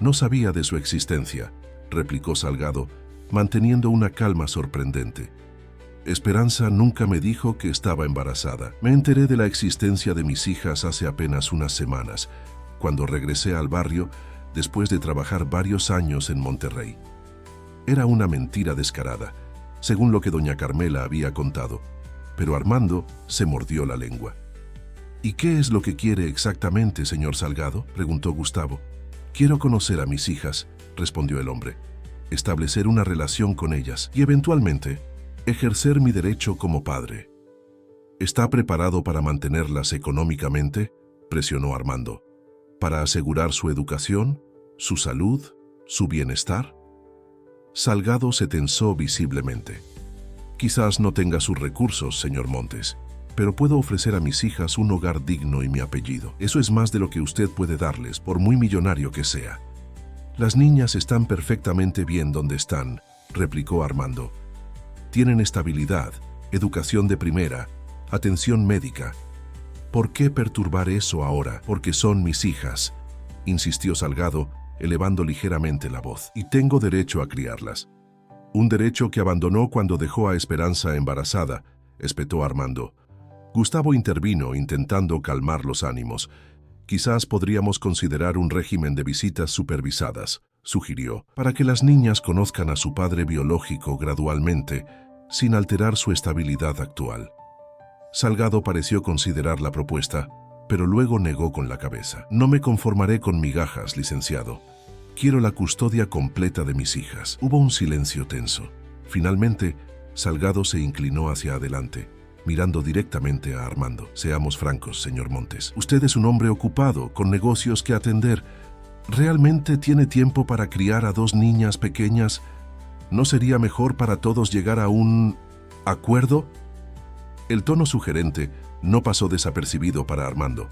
«No sabía de su existencia», replicó Salgado, manteniendo una calma sorprendente. «Esperanza nunca me dijo que estaba embarazada. Me enteré de la existencia de mis hijas hace apenas unas semanas, cuando regresé al barrio después de trabajar varios años en Monterrey». Era una mentira descarada, según lo que doña Carmela había contado, pero Armando se mordió la lengua. «¿Y qué es lo que quiere exactamente, señor Salgado?», preguntó Gustavo. «Quiero conocer a mis hijas», respondió el hombre, «establecer una relación con ellas y eventualmente ejercer mi derecho como padre». «¿Está preparado para mantenerlas económicamente?», presionó Armando. ¿Para asegurar su educación, su salud, su bienestar? Salgado se tensó visiblemente. Quizás no tenga sus recursos, señor Montes, pero puedo ofrecer a mis hijas un hogar digno y mi apellido. Eso es más de lo que usted puede darles, por muy millonario que sea. Las niñas están perfectamente bien donde están, replicó Armando. Tienen estabilidad, educación de primera, atención médica. ¿Por qué perturbar eso ahora? Porque son mis hijas, insistió Salgado, elevando ligeramente la voz. Y tengo derecho a criarlas. Un derecho que abandonó cuando dejó a Esperanza embarazada, espetó Armando. Gustavo intervino, intentando calmar los ánimos. Quizás podríamos considerar un régimen de visitas supervisadas, sugirió, para que las niñas conozcan a su padre biológico gradualmente, sin alterar su estabilidad actual. Salgado pareció considerar la propuesta, pero luego negó con la cabeza. No me conformaré con migajas, licenciado. Quiero la custodia completa de mis hijas. Hubo un silencio tenso. Finalmente, Salgado se inclinó hacia adelante, mirando directamente a Armando. Seamos francos, señor Montes. Usted es un hombre ocupado, con negocios que atender. ¿Realmente tiene tiempo para criar a 2 niñas pequeñas? ¿No sería mejor para todos llegar a un acuerdo? El tono sugerente no pasó desapercibido para Armando.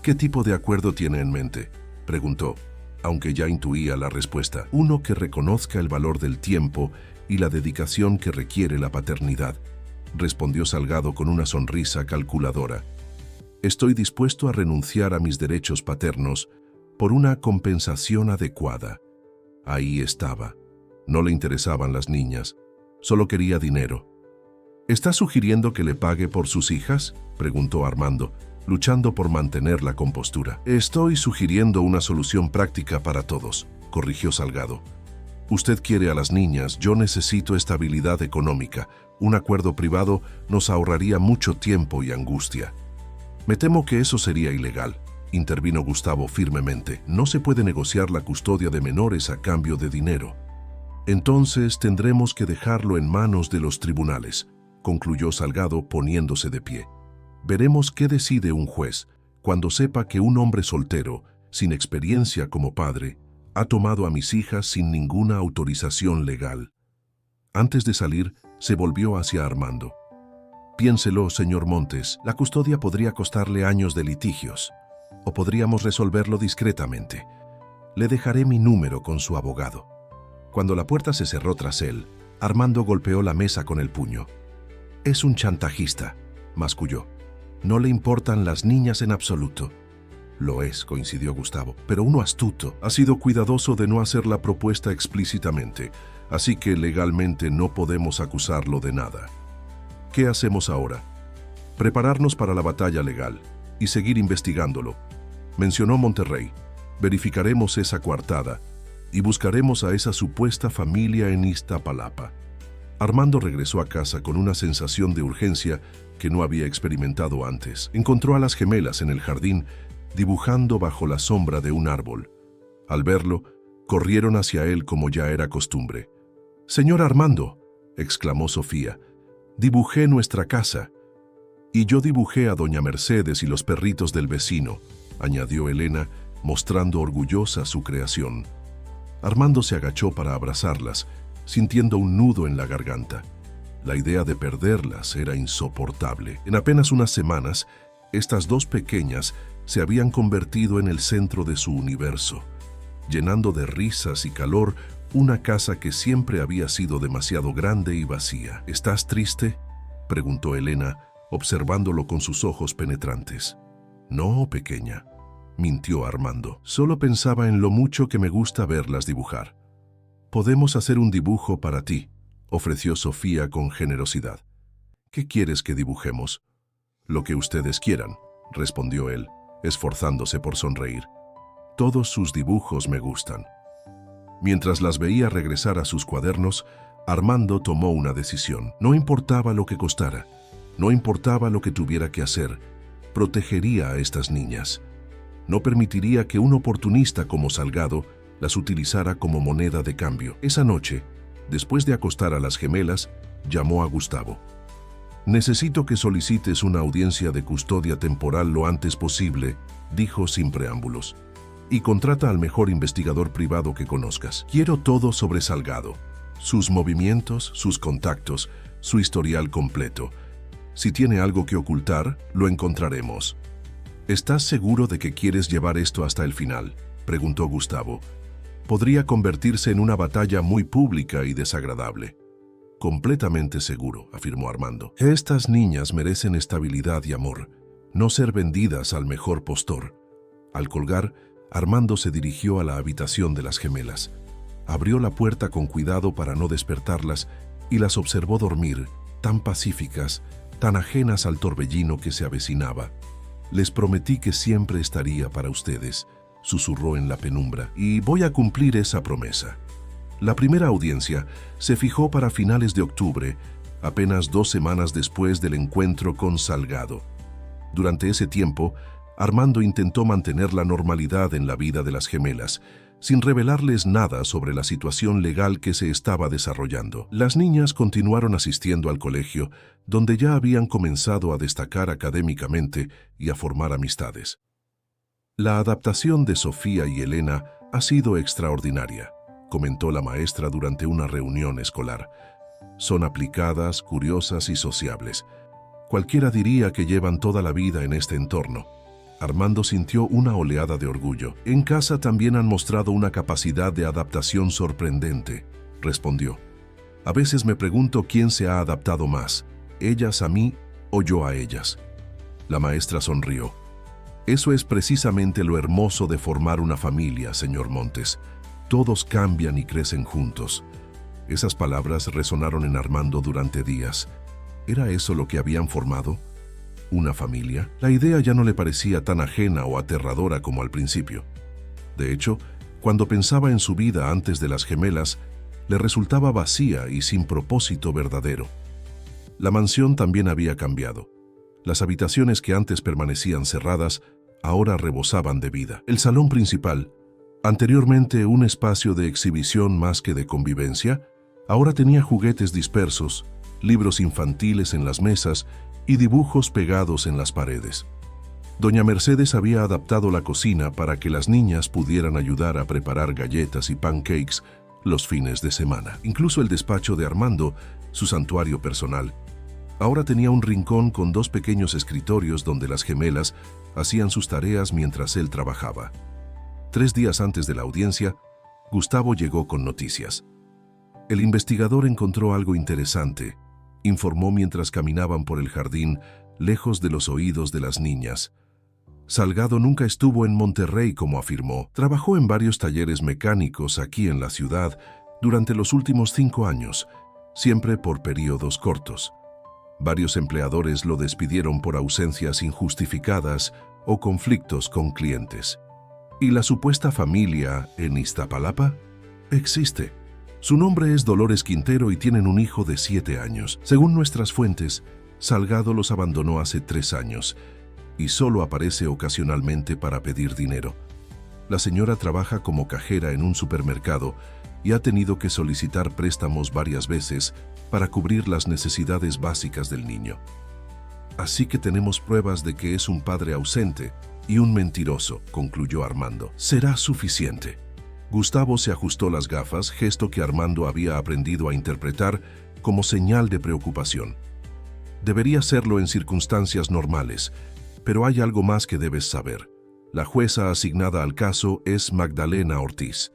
¿Qué tipo de acuerdo tiene en mente?, preguntó, aunque ya intuía la respuesta. Uno que reconozca el valor del tiempo y la dedicación que requiere la paternidad, respondió Salgado con una sonrisa calculadora. Estoy dispuesto a renunciar a mis derechos paternos por una compensación adecuada. Ahí estaba. No le interesaban las niñas, solo quería dinero. ¿Está sugiriendo que le pague por sus hijas?, preguntó Armando, luchando por mantener la compostura. Estoy sugiriendo una solución práctica para todos, corrigió Salgado. Usted quiere a las niñas, yo necesito estabilidad económica. Un acuerdo privado nos ahorraría mucho tiempo y angustia. Me temo que eso sería ilegal, intervino Gustavo firmemente. No se puede negociar la custodia de menores a cambio de dinero. Entonces tendremos que dejarlo en manos de los tribunales, concluyó Salgado poniéndose de pie. Veremos qué decide un juez cuando sepa que un hombre soltero, sin experiencia como padre, ha tomado a mis hijas sin ninguna autorización legal. Antes de salir, se volvió hacia Armando. Piénselo, señor Montes, la custodia podría costarle años de litigios, o podríamos resolverlo discretamente. Le dejaré mi número con su abogado. Cuando la puerta se cerró tras él, Armando golpeó la mesa con el puño. Es un chantajista, masculló. No le importan las niñas en absoluto. Lo es, coincidió Gustavo, pero uno astuto. Ha sido cuidadoso de no hacer la propuesta explícitamente, así que legalmente no podemos acusarlo de nada. ¿Qué hacemos ahora? Prepararnos para la batalla legal y seguir investigándolo. Mencionó Monterrey. Verificaremos esa coartada y buscaremos a esa supuesta familia en Iztapalapa. Armando regresó a casa con una sensación de urgencia que no había experimentado antes. Encontró a las gemelas en el jardín, dibujando bajo la sombra de un árbol. Al verlo, corrieron hacia él como ya era costumbre. «Señor Armando», exclamó Sofía, «dibujé nuestra casa». «Y yo dibujé a doña Mercedes y los perritos del vecino», añadió Elena, mostrando orgullosa su creación. Armando se agachó para abrazarlas, sintiendo un nudo en la garganta. La idea de perderlas era insoportable. En apenas unas semanas, estas 2 pequeñas se habían convertido en el centro de su universo, llenando de risas y calor una casa que siempre había sido demasiado grande y vacía. ¿Estás triste?, preguntó Elena, observándolo con sus ojos penetrantes. No, pequeña, mintió Armando. Solo pensaba en lo mucho que me gusta verlas dibujar. Podemos hacer un dibujo para ti, ofreció Sofía con generosidad. ¿Qué quieres que dibujemos? Lo que ustedes quieran, respondió él, esforzándose por sonreír. Todos sus dibujos me gustan. Mientras las veía regresar a sus cuadernos, Armando tomó una decisión. No importaba lo que costara, no importaba lo que tuviera que hacer, protegería a estas niñas. No permitiría que un oportunista como Salgado las utilizara como moneda de cambio. Esa noche, después de acostar a las gemelas, llamó a Gustavo. «Necesito que solicites una audiencia de custodia temporal lo antes posible», dijo sin preámbulos. Y contrata al mejor investigador privado que conozcas. Quiero todo sobre Salgado. Sus movimientos, sus contactos, su historial completo. Si tiene algo que ocultar, lo encontraremos. ¿Estás seguro de que quieres llevar esto hasta el final?, preguntó Gustavo. Podría convertirse en una batalla muy pública y desagradable. Completamente seguro, afirmó Armando. Estas niñas merecen estabilidad y amor, no ser vendidas al mejor postor. Al colgar, Armando se dirigió a la habitación de las gemelas. Abrió la puerta con cuidado para no despertarlas y las observó dormir, tan pacíficas, tan ajenas al torbellino que se avecinaba. Les prometí que siempre estaría para ustedes, susurró en la penumbra, y voy a cumplir esa promesa. La primera audiencia se fijó para finales de octubre, apenas 2 semanas después del encuentro con Salgado. Durante ese tiempo, Armando intentó mantener la normalidad en la vida de las gemelas, sin revelarles nada sobre la situación legal que se estaba desarrollando. Las niñas continuaron asistiendo al colegio, donde ya habían comenzado a destacar académicamente y a formar amistades. La adaptación de Sofía y Elena ha sido extraordinaria, comentó la maestra durante una reunión escolar. Son aplicadas, curiosas y sociables. Cualquiera diría que llevan toda la vida en este entorno. Armando sintió una oleada de orgullo. En casa también han mostrado una capacidad de adaptación sorprendente, respondió. A veces me pregunto quién se ha adaptado más, ellas a mí o yo a ellas. La maestra sonrió. Eso es precisamente lo hermoso de formar una familia, señor Montes. Todos cambian y crecen juntos. Esas palabras resonaron en Armando durante días. ¿Era eso lo que habían formado? ¿Una familia? La idea ya no le parecía tan ajena o aterradora como al principio. De hecho, cuando pensaba en su vida antes de las gemelas, le resultaba vacía y sin propósito verdadero. La mansión también había cambiado. Las habitaciones que antes permanecían cerradas, ahora rebosaban de vida. El salón principal, anteriormente un espacio de exhibición más que de convivencia, ahora tenía juguetes dispersos, libros infantiles en las mesas y dibujos pegados en las paredes. Doña Mercedes había adaptado la cocina para que las niñas pudieran ayudar a preparar galletas y pancakes los fines de semana. Incluso el despacho de Armando, su santuario personal, ahora tenía un rincón con 2 pequeños escritorios donde las gemelas hacían sus tareas mientras él trabajaba. 3 días antes de la audiencia, Gustavo llegó con noticias. El investigador encontró algo interesante, informó mientras caminaban por el jardín, lejos de los oídos de las niñas. Salgado nunca estuvo en Monterrey, como afirmó. Trabajó en varios talleres mecánicos aquí en la ciudad durante los últimos 5 años, siempre por periodos cortos. Varios empleadores lo despidieron por ausencias injustificadas o conflictos con clientes. ¿Y la supuesta familia en Iztapalapa? Existe. Su nombre es Dolores Quintero y tienen un hijo de 7 años. Según nuestras fuentes, Salgado los abandonó hace 3 años y solo aparece ocasionalmente para pedir dinero. La señora trabaja como cajera en un supermercado y ha tenido que solicitar préstamos varias veces para cubrir las necesidades básicas del niño. Así que tenemos pruebas de que es un padre ausente y un mentiroso, concluyó Armando. Será suficiente. Gustavo se ajustó las gafas, gesto que Armando había aprendido a interpretar como señal de preocupación. Debería serlo en circunstancias normales, pero hay algo más que debes saber. La jueza asignada al caso es Magdalena Ortiz.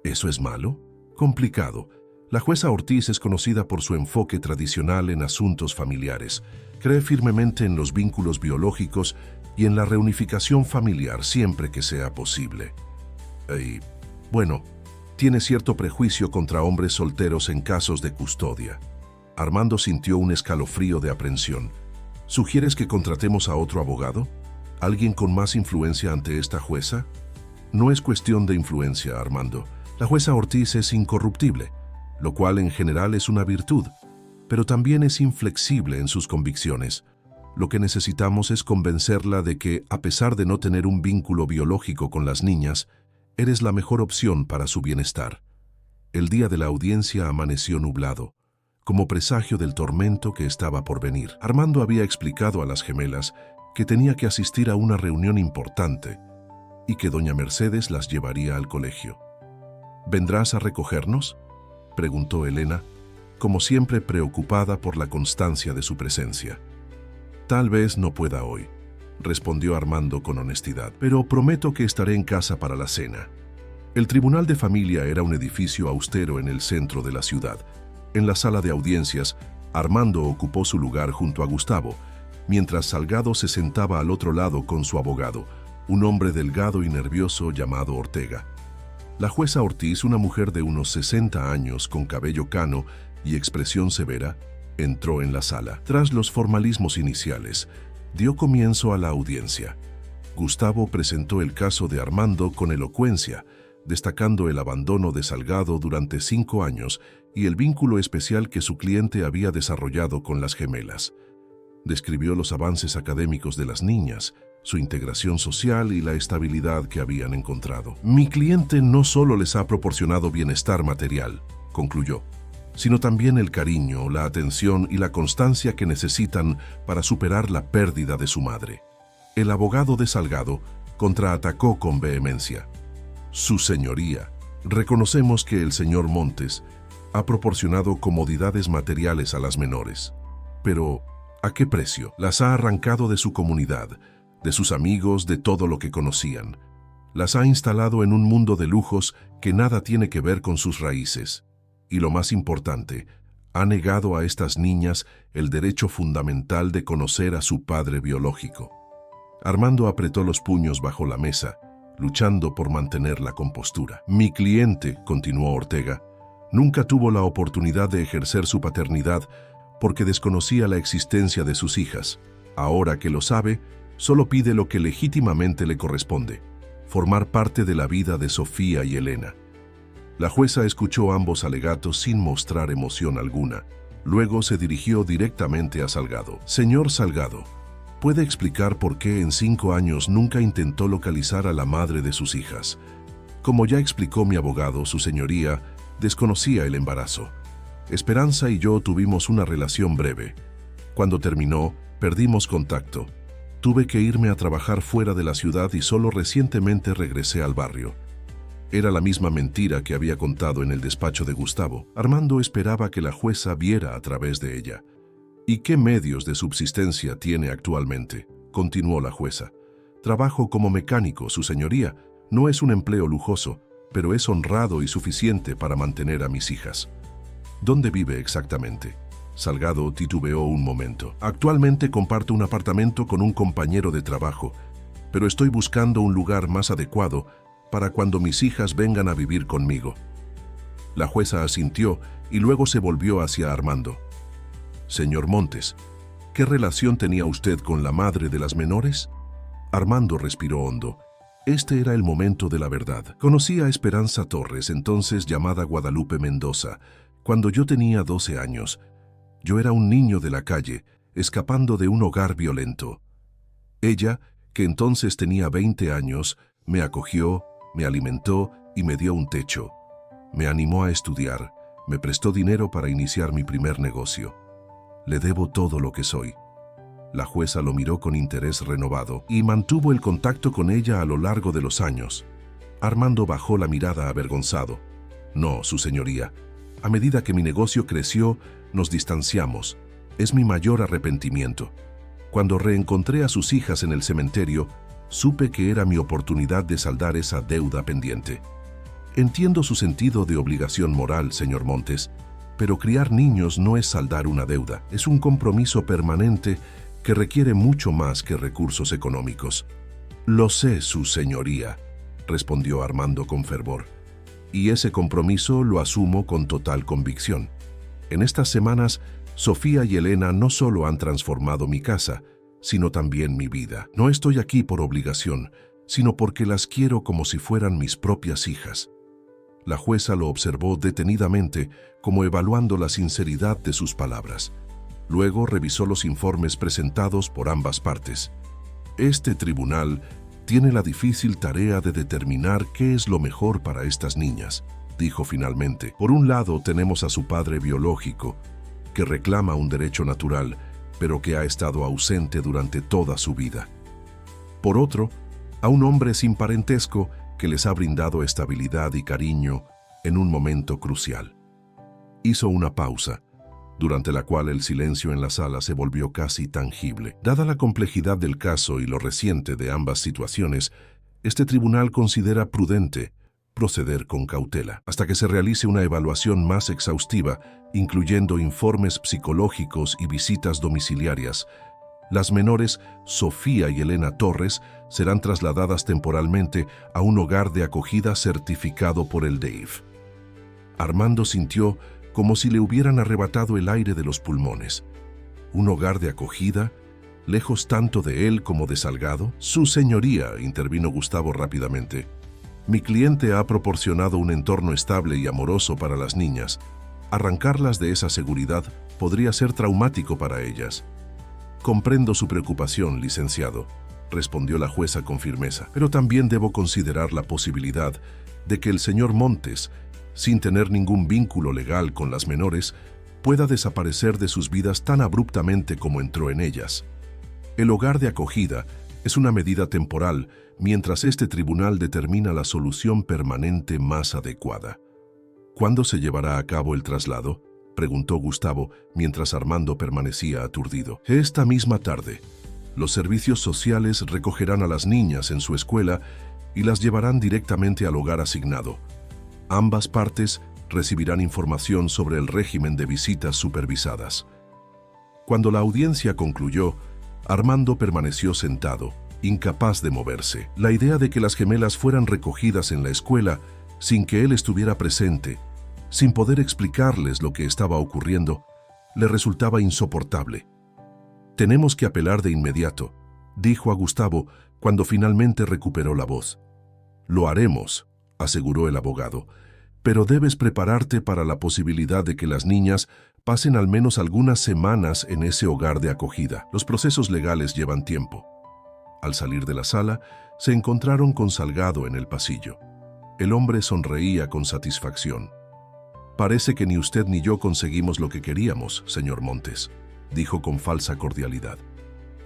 ¿Eso es malo? Complicado. La jueza Ortiz es conocida por su enfoque tradicional en asuntos familiares. Cree firmemente en los vínculos biológicos y en la reunificación familiar siempre que sea posible. Bueno, tiene cierto prejuicio contra hombres solteros en casos de custodia. Armando sintió un escalofrío de aprensión. ¿Sugieres que contratemos a otro abogado? ¿Alguien con más influencia ante esta jueza? No es cuestión de influencia, Armando. La jueza Ortiz es incorruptible, lo cual en general es una virtud, pero también es inflexible en sus convicciones. Lo que necesitamos es convencerla de que, a pesar de no tener un vínculo biológico con las niñas, eres la mejor opción para su bienestar. El día de la audiencia amaneció nublado, como presagio del tormento que estaba por venir. Armando había explicado a las gemelas que tenía que asistir a una reunión importante y que doña Mercedes las llevaría al colegio. ¿Vendrás a recogernos?, preguntó Elena, como siempre preocupada por la constancia de su presencia. Tal vez no pueda hoy, respondió Armando con honestidad, pero prometo que estaré en casa para la cena. El Tribunal de Familia era un edificio austero en el centro de la ciudad. En la sala de audiencias, Armando ocupó su lugar junto a Gustavo, mientras Salgado se sentaba al otro lado con su abogado, un hombre delgado y nervioso llamado Ortega. La jueza Ortiz, una mujer de unos 60 años con cabello cano y expresión severa, entró en la sala. Tras los formalismos iniciales, dio comienzo a la audiencia. Gustavo presentó el caso de Armando con elocuencia, destacando el abandono de Salgado durante 5 años y el vínculo especial que su cliente había desarrollado con las gemelas. Describió los avances académicos de las niñas, su integración social y la estabilidad que habían encontrado. Mi cliente no solo les ha proporcionado bienestar material, concluyó, sino también el cariño, la atención y la constancia que necesitan para superar la pérdida de su madre. El abogado de Salgado contraatacó con vehemencia. Su señoría, reconocemos que el señor Montes ha proporcionado comodidades materiales a las menores. Pero, ¿a qué precio? Las ha arrancado de su comunidad, de sus amigos, de todo lo que conocían. Las ha instalado en un mundo de lujos que nada tiene que ver con sus raíces. Y lo más importante, ha negado a estas niñas el derecho fundamental de conocer a su padre biológico. Armando apretó los puños bajo la mesa, luchando por mantener la compostura. Mi cliente, continuó Ortega, nunca tuvo la oportunidad de ejercer su paternidad porque desconocía la existencia de sus hijas. Ahora que lo sabe, solo pide lo que legítimamente le corresponde, formar parte de la vida de Sofía y Elena. La jueza escuchó ambos alegatos sin mostrar emoción alguna. Luego se dirigió directamente a Salgado. Señor Salgado, ¿puede explicar por qué en 5 años nunca intentó localizar a la madre de sus hijas? Como ya explicó mi abogado, su señoría desconocía el embarazo. Esperanza y yo tuvimos una relación breve. Cuando terminó, perdimos contacto. Tuve que irme a trabajar fuera de la ciudad y solo recientemente regresé al barrio. Era la misma mentira que había contado en el despacho de Gustavo. Armando esperaba que la jueza viera a través de ella. ¿Y qué medios de subsistencia tiene actualmente?, continuó la jueza. Trabajo como mecánico, su señoría. No es un empleo lujoso, pero es honrado y suficiente para mantener a mis hijas. ¿Dónde vive exactamente? Salgado titubeó un momento. Actualmente comparto un apartamento con un compañero de trabajo, pero estoy buscando un lugar más adecuado para cuando mis hijas vengan a vivir conmigo. La jueza asintió y luego se volvió hacia Armando. Señor Montes, ¿qué relación tenía usted con la madre de las menores? Armando respiró hondo. Este era el momento de la verdad. Conocí a Esperanza Torres, entonces llamada Guadalupe Mendoza, cuando yo tenía 12 años. Yo era un niño de la calle, escapando de un hogar violento. Ella, que entonces tenía 20 años, me acogió, me alimentó y me dio un techo. Me animó a estudiar, me prestó dinero para iniciar mi primer negocio. Le debo todo lo que soy. La jueza lo miró con interés renovado y mantuvo el contacto con ella a lo largo de los años. Armando bajó la mirada avergonzado. No, su señoría. A medida que mi negocio creció, nos distanciamos. Es mi mayor arrepentimiento. Cuando reencontré a sus hijas en el cementerio, supe que era mi oportunidad de saldar esa deuda pendiente. Entiendo su sentido de obligación moral, señor Montes, pero criar niños no es saldar una deuda, es un compromiso permanente que requiere mucho más que recursos económicos. Lo sé, su señoría, respondió Armando con fervor, y ese compromiso lo asumo con total convicción. En estas semanas, Sofía y Elena no solo han transformado mi casa, sino también mi vida. No estoy aquí por obligación, sino porque las quiero como si fueran mis propias hijas. La jueza lo observó detenidamente, como evaluando la sinceridad de sus palabras. Luego revisó los informes presentados por ambas partes. Este tribunal tiene la difícil tarea de determinar qué es lo mejor para estas niñas, dijo finalmente. Por un lado tenemos a su padre biológico, que reclama un derecho natural, pero que ha estado ausente durante toda su vida. Por otro, a un hombre sin parentesco que les ha brindado estabilidad y cariño en un momento crucial. Hizo una pausa, durante la cual el silencio en la sala se volvió casi tangible. Dada la complejidad del caso y lo reciente de ambas situaciones, este tribunal considera prudente proceder con cautela, hasta que se realice una evaluación más exhaustiva, incluyendo informes psicológicos y visitas domiciliarias. Las menores, Sofía y Elena Torres, serán trasladadas temporalmente a un hogar de acogida certificado por el DEIF. Armando sintió como si le hubieran arrebatado el aire de los pulmones. ¿Un hogar de acogida, lejos tanto de él como de Salgado? Su señoría, intervino Gustavo rápidamente. Mi cliente ha proporcionado un entorno estable y amoroso para las niñas. Arrancarlas de esa seguridad podría ser traumático para ellas. Comprendo su preocupación, licenciado, respondió la jueza con firmeza, pero también debo considerar la posibilidad de que el señor Montes, sin tener ningún vínculo legal con las menores, pueda desaparecer de sus vidas tan abruptamente como entró en ellas. El hogar de acogida es una medida temporal, mientras este tribunal determina la solución permanente más adecuada. ¿Cuándo se llevará a cabo el traslado?, preguntó Gustavo, mientras Armando permanecía aturdido. Esta misma tarde. Los servicios sociales recogerán a las niñas en su escuela y las llevarán directamente al hogar asignado. Ambas partes recibirán información sobre el régimen de visitas supervisadas. Cuando la audiencia concluyó, Armando permaneció sentado, incapaz de moverse. La idea de que las gemelas fueran recogidas en la escuela sin que él estuviera presente, sin poder explicarles lo que estaba ocurriendo, le resultaba insoportable. «Tenemos que apelar de inmediato», dijo a Gustavo cuando finalmente recuperó la voz. «Lo haremos», aseguró el abogado, «pero debes prepararte para la posibilidad de que las niñas pasen al menos algunas semanas en ese hogar de acogida. Los procesos legales llevan tiempo». Al salir de la sala, se encontraron con Salgado en el pasillo. El hombre sonreía con satisfacción. «Parece que ni usted ni yo conseguimos lo que queríamos, señor Montes», dijo con falsa cordialidad.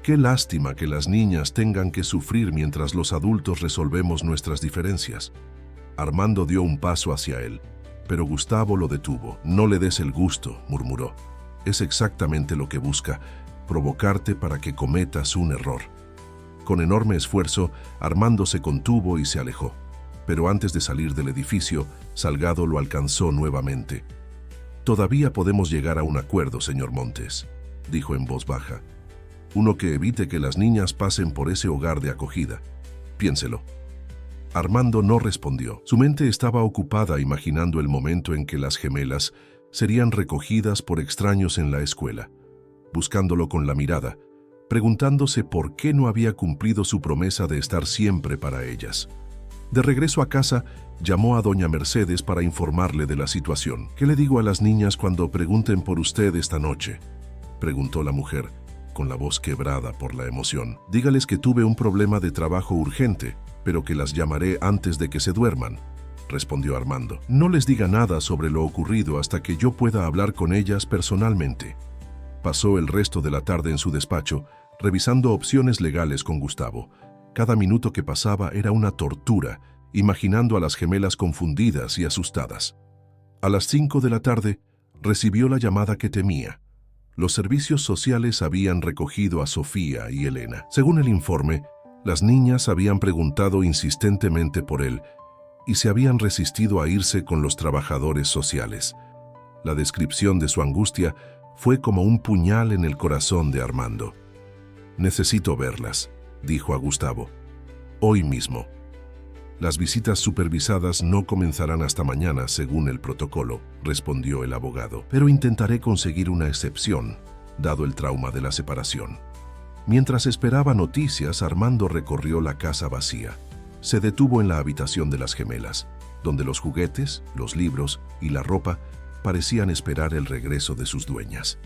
«Qué lástima que las niñas tengan que sufrir mientras los adultos resolvemos nuestras diferencias». Armando dio un paso hacia él, pero Gustavo lo detuvo. «No le des el gusto», murmuró. «Es exactamente lo que busca, provocarte para que cometas un error». Con enorme esfuerzo, Armando se contuvo y se alejó. Pero antes de salir del edificio, Salgado lo alcanzó nuevamente. «Todavía podemos llegar a un acuerdo, señor Montes», dijo en voz baja. «Uno que evite que las niñas pasen por ese hogar de acogida. Piénselo». Armando no respondió. Su mente estaba ocupada imaginando el momento en que las gemelas serían recogidas por extraños en la escuela, buscándolo con la mirada, preguntándose por qué no había cumplido su promesa de estar siempre para ellas. De regreso a casa, llamó a doña Mercedes para informarle de la situación. «¿Qué le digo a las niñas cuando pregunten por usted esta noche?», preguntó la mujer, con la voz quebrada por la emoción. «Dígales que tuve un problema de trabajo urgente, pero que las llamaré antes de que se duerman», respondió Armando. «No les diga nada sobre lo ocurrido hasta que yo pueda hablar con ellas personalmente». Pasó el resto de la tarde en su despacho, revisando opciones legales con Gustavo. Cada minuto que pasaba era una tortura, imaginando a las gemelas confundidas y asustadas. A las 5 de la tarde, recibió la llamada que temía. Los servicios sociales habían recogido a Sofía y Elena. Según el informe, las niñas habían preguntado insistentemente por él y se habían resistido a irse con los trabajadores sociales. La descripción de su angustia fue como un puñal en el corazón de Armando. «Necesito verlas», dijo a Gustavo. «Hoy mismo». «Las visitas supervisadas no comenzarán hasta mañana, según el protocolo», respondió el abogado. «Pero intentaré conseguir una excepción, dado el trauma de la separación». Mientras esperaba noticias, Armando recorrió la casa vacía. Se detuvo en la habitación de las gemelas, donde los juguetes, los libros y la ropa parecían esperar el regreso de sus dueñas.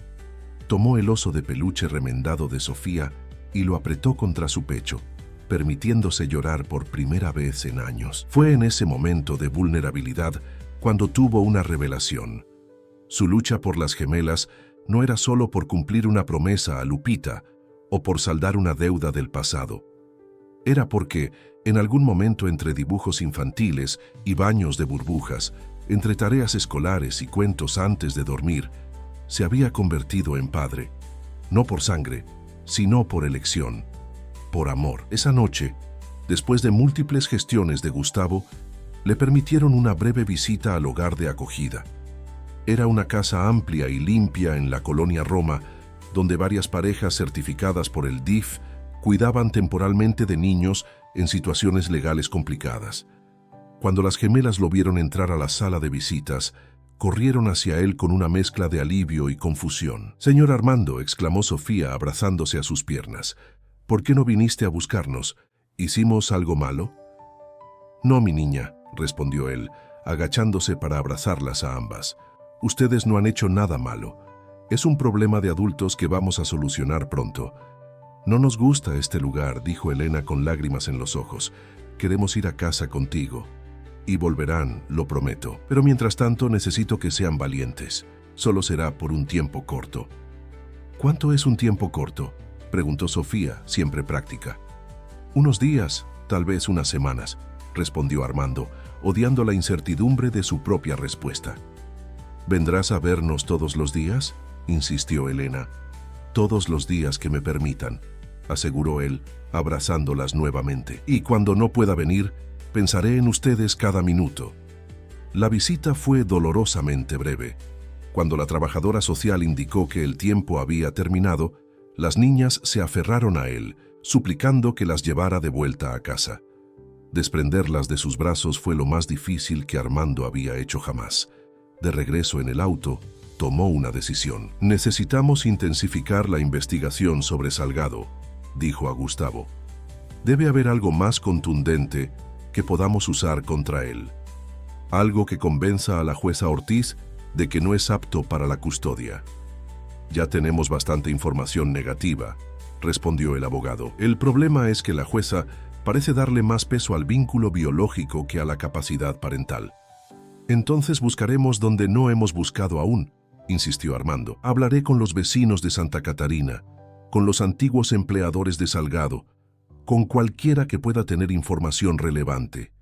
Tomó el oso de peluche remendado de Sofía y lo apretó contra su pecho, permitiéndose llorar por primera vez en años. Fue en ese momento de vulnerabilidad cuando tuvo una revelación. Su lucha por las gemelas no era solo por cumplir una promesa a Lupita o por saldar una deuda del pasado. Era porque, en algún momento entre dibujos infantiles y baños de burbujas, entre tareas escolares y cuentos antes de dormir, se había convertido en padre, no por sangre, sino por elección, por amor. Esa noche, después de múltiples gestiones de Gustavo, le permitieron una breve visita al hogar de acogida. Era una casa amplia y limpia en la colonia Roma, donde varias parejas certificadas por el DIF cuidaban temporalmente de niños en situaciones legales complicadas. Cuando las gemelas lo vieron entrar a la sala de visitas, corrieron hacia él con una mezcla de alivio y confusión. «Señor Armando», exclamó Sofía abrazándose a sus piernas, «¿por qué no viniste a buscarnos? ¿Hicimos algo malo?» «No, mi niña», respondió él, agachándose para abrazarlas a ambas. «Ustedes no han hecho nada malo. Es un problema de adultos que vamos a solucionar pronto». «No nos gusta este lugar», dijo Elena con lágrimas en los ojos. «Queremos ir a casa contigo. Y volverán, lo prometo. Pero mientras tanto necesito que sean valientes. Solo será por un tiempo corto». «¿Cuánto es un tiempo corto?», preguntó Sofía, siempre práctica. «Unos días, tal vez unas semanas», respondió Armando, odiando la incertidumbre de su propia respuesta. «¿Vendrás a vernos todos los días?», insistió Elena. «Todos los días que me permitan», aseguró él, abrazándolas nuevamente. «Y cuando no pueda venir, pensaré en ustedes cada minuto». La visita fue dolorosamente breve. Cuando la trabajadora social indicó que el tiempo había terminado, las niñas se aferraron a él, suplicando que las llevara de vuelta a casa. Desprenderlas de sus brazos fue lo más difícil que Armando había hecho jamás. De regreso en el auto, tomó una decisión. «Necesitamos intensificar la investigación sobre Salgado», dijo a Gustavo. «Debe haber algo más contundente que podamos usar contra él. Algo que convenza a la jueza Ortiz de que no es apto para la custodia». «Ya tenemos bastante información negativa», respondió el abogado. «El problema es que la jueza parece darle más peso al vínculo biológico que a la capacidad parental». «Entonces buscaremos donde no hemos buscado aún», insistió Armando. «Hablaré con los vecinos de Santa Catarina, con los antiguos empleadores de Salgado, con cualquiera que pueda tener información relevante».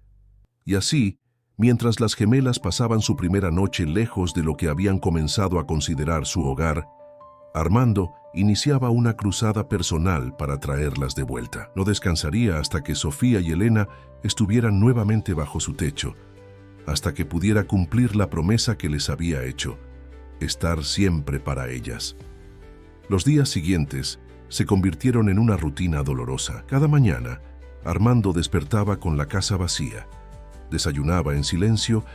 Y así, mientras las gemelas pasaban su primera noche lejos de lo que habían comenzado a considerar su hogar, Armando iniciaba una cruzada personal para traerlas de vuelta. No descansaría hasta que Sofía y Elena estuvieran nuevamente bajo su techo, hasta que pudiera cumplir la promesa que les había hecho: estar siempre para ellas. Los días siguientes se convirtieron en una rutina dolorosa. Cada mañana, Armando despertaba con la casa vacía, desayunaba en silencio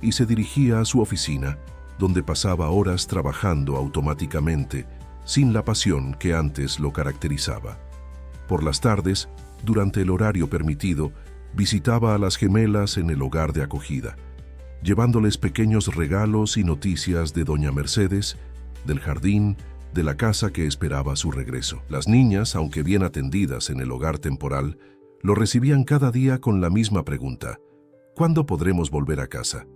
y se dirigía a su oficina, donde pasaba horas trabajando automáticamente, sin la pasión que antes lo caracterizaba. Por las tardes, durante el horario permitido, visitaba a las gemelas en el hogar de acogida, llevándoles pequeños regalos y noticias de doña Mercedes, del jardín, de la casa que esperaba su regreso. Las niñas, aunque bien atendidas en el hogar temporal, lo recibían cada día con la misma pregunta: ¿cuándo podremos volver a casa?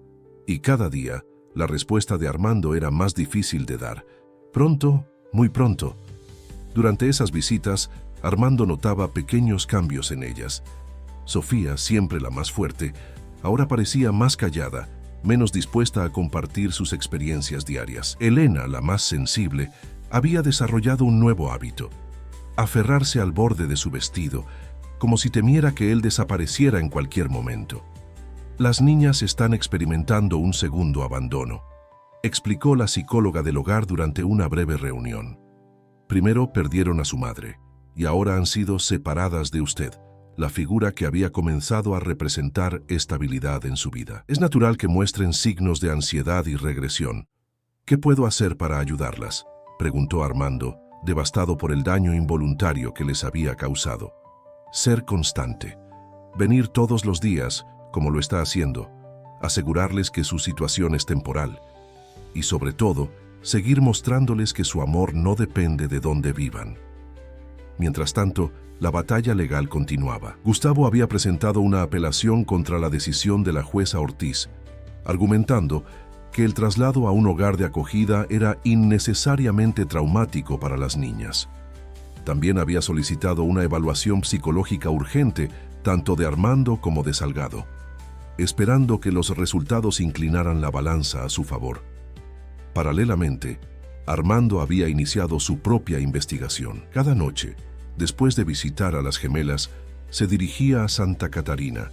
Y cada día, la respuesta de Armando era más difícil de dar: pronto, muy pronto. Durante esas visitas, Armando notaba pequeños cambios en ellas. Sofía, siempre la más fuerte, ahora parecía más callada, menos dispuesta a compartir sus experiencias diarias. Elena, la más sensible, había desarrollado un nuevo hábito: aferrarse al borde de su vestido, como si temiera que él desapareciera en cualquier momento. «Las niñas están experimentando un segundo abandono», explicó la psicóloga del hogar durante una breve reunión. «Primero perdieron a su madre, y ahora han sido separadas de usted, la figura que había comenzado a representar estabilidad en su vida. Es natural que muestren signos de ansiedad y regresión. ¿Qué puedo hacer para ayudarlas?», preguntó Armando, devastado por el daño involuntario que les había causado. «Ser constante. Venir todos los días, como lo está haciendo. Asegurarles que su situación es temporal. Y sobre todo, seguir mostrándoles que su amor no depende de dónde vivan». Mientras tanto, la batalla legal continuaba. Gustavo había presentado una apelación contra la decisión de la jueza Ortiz, argumentando que el traslado a un hogar de acogida era innecesariamente traumático para las niñas. También había solicitado una evaluación psicológica urgente, tanto de Armando como de Salgado, esperando que los resultados inclinaran la balanza a su favor. Paralelamente, Armando había iniciado su propia investigación. Cada noche, después de visitar a las gemelas, se dirigía a Santa Catarina.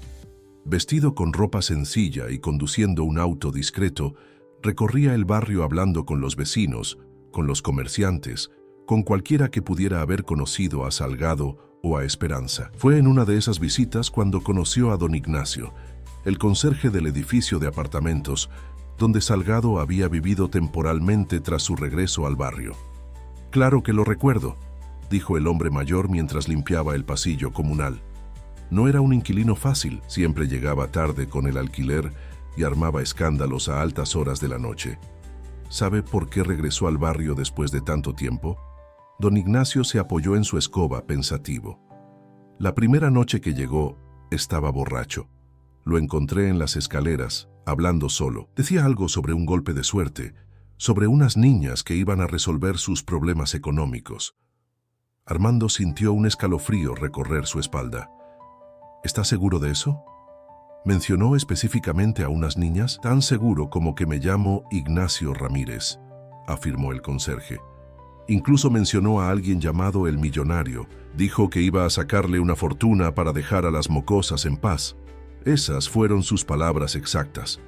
Vestido con ropa sencilla y conduciendo un auto discreto, recorría el barrio hablando con los vecinos, con los comerciantes, con cualquiera que pudiera haber conocido a Salgado o a Esperanza. Fue en una de esas visitas cuando conoció a don Ignacio, el conserje del edificio de apartamentos, donde Salgado había vivido temporalmente tras su regreso al barrio. «Claro que lo recuerdo», dijo el hombre mayor mientras limpiaba el pasillo comunal. No era un inquilino fácil, siempre llegaba tarde con el alquiler y armaba escándalos a altas horas de la noche. ¿Sabe por qué regresó al barrio después de tanto tiempo? Don Ignacio se apoyó en su escoba, pensativo. La primera noche que llegó, estaba borracho. Lo encontré en las escaleras, hablando solo. Decía algo sobre un golpe de suerte, sobre unas niñas que iban a resolver sus problemas económicos. Armando sintió un escalofrío recorrer su espalda. ¿Está seguro de eso? ¿Mencionó específicamente a unas niñas? Tan seguro como que me llamo Ignacio Ramírez, afirmó el conserje. Incluso mencionó a alguien llamado el Millonario. Dijo que iba a sacarle una fortuna para dejar a las mocosas en paz. Esas fueron sus palabras exactas.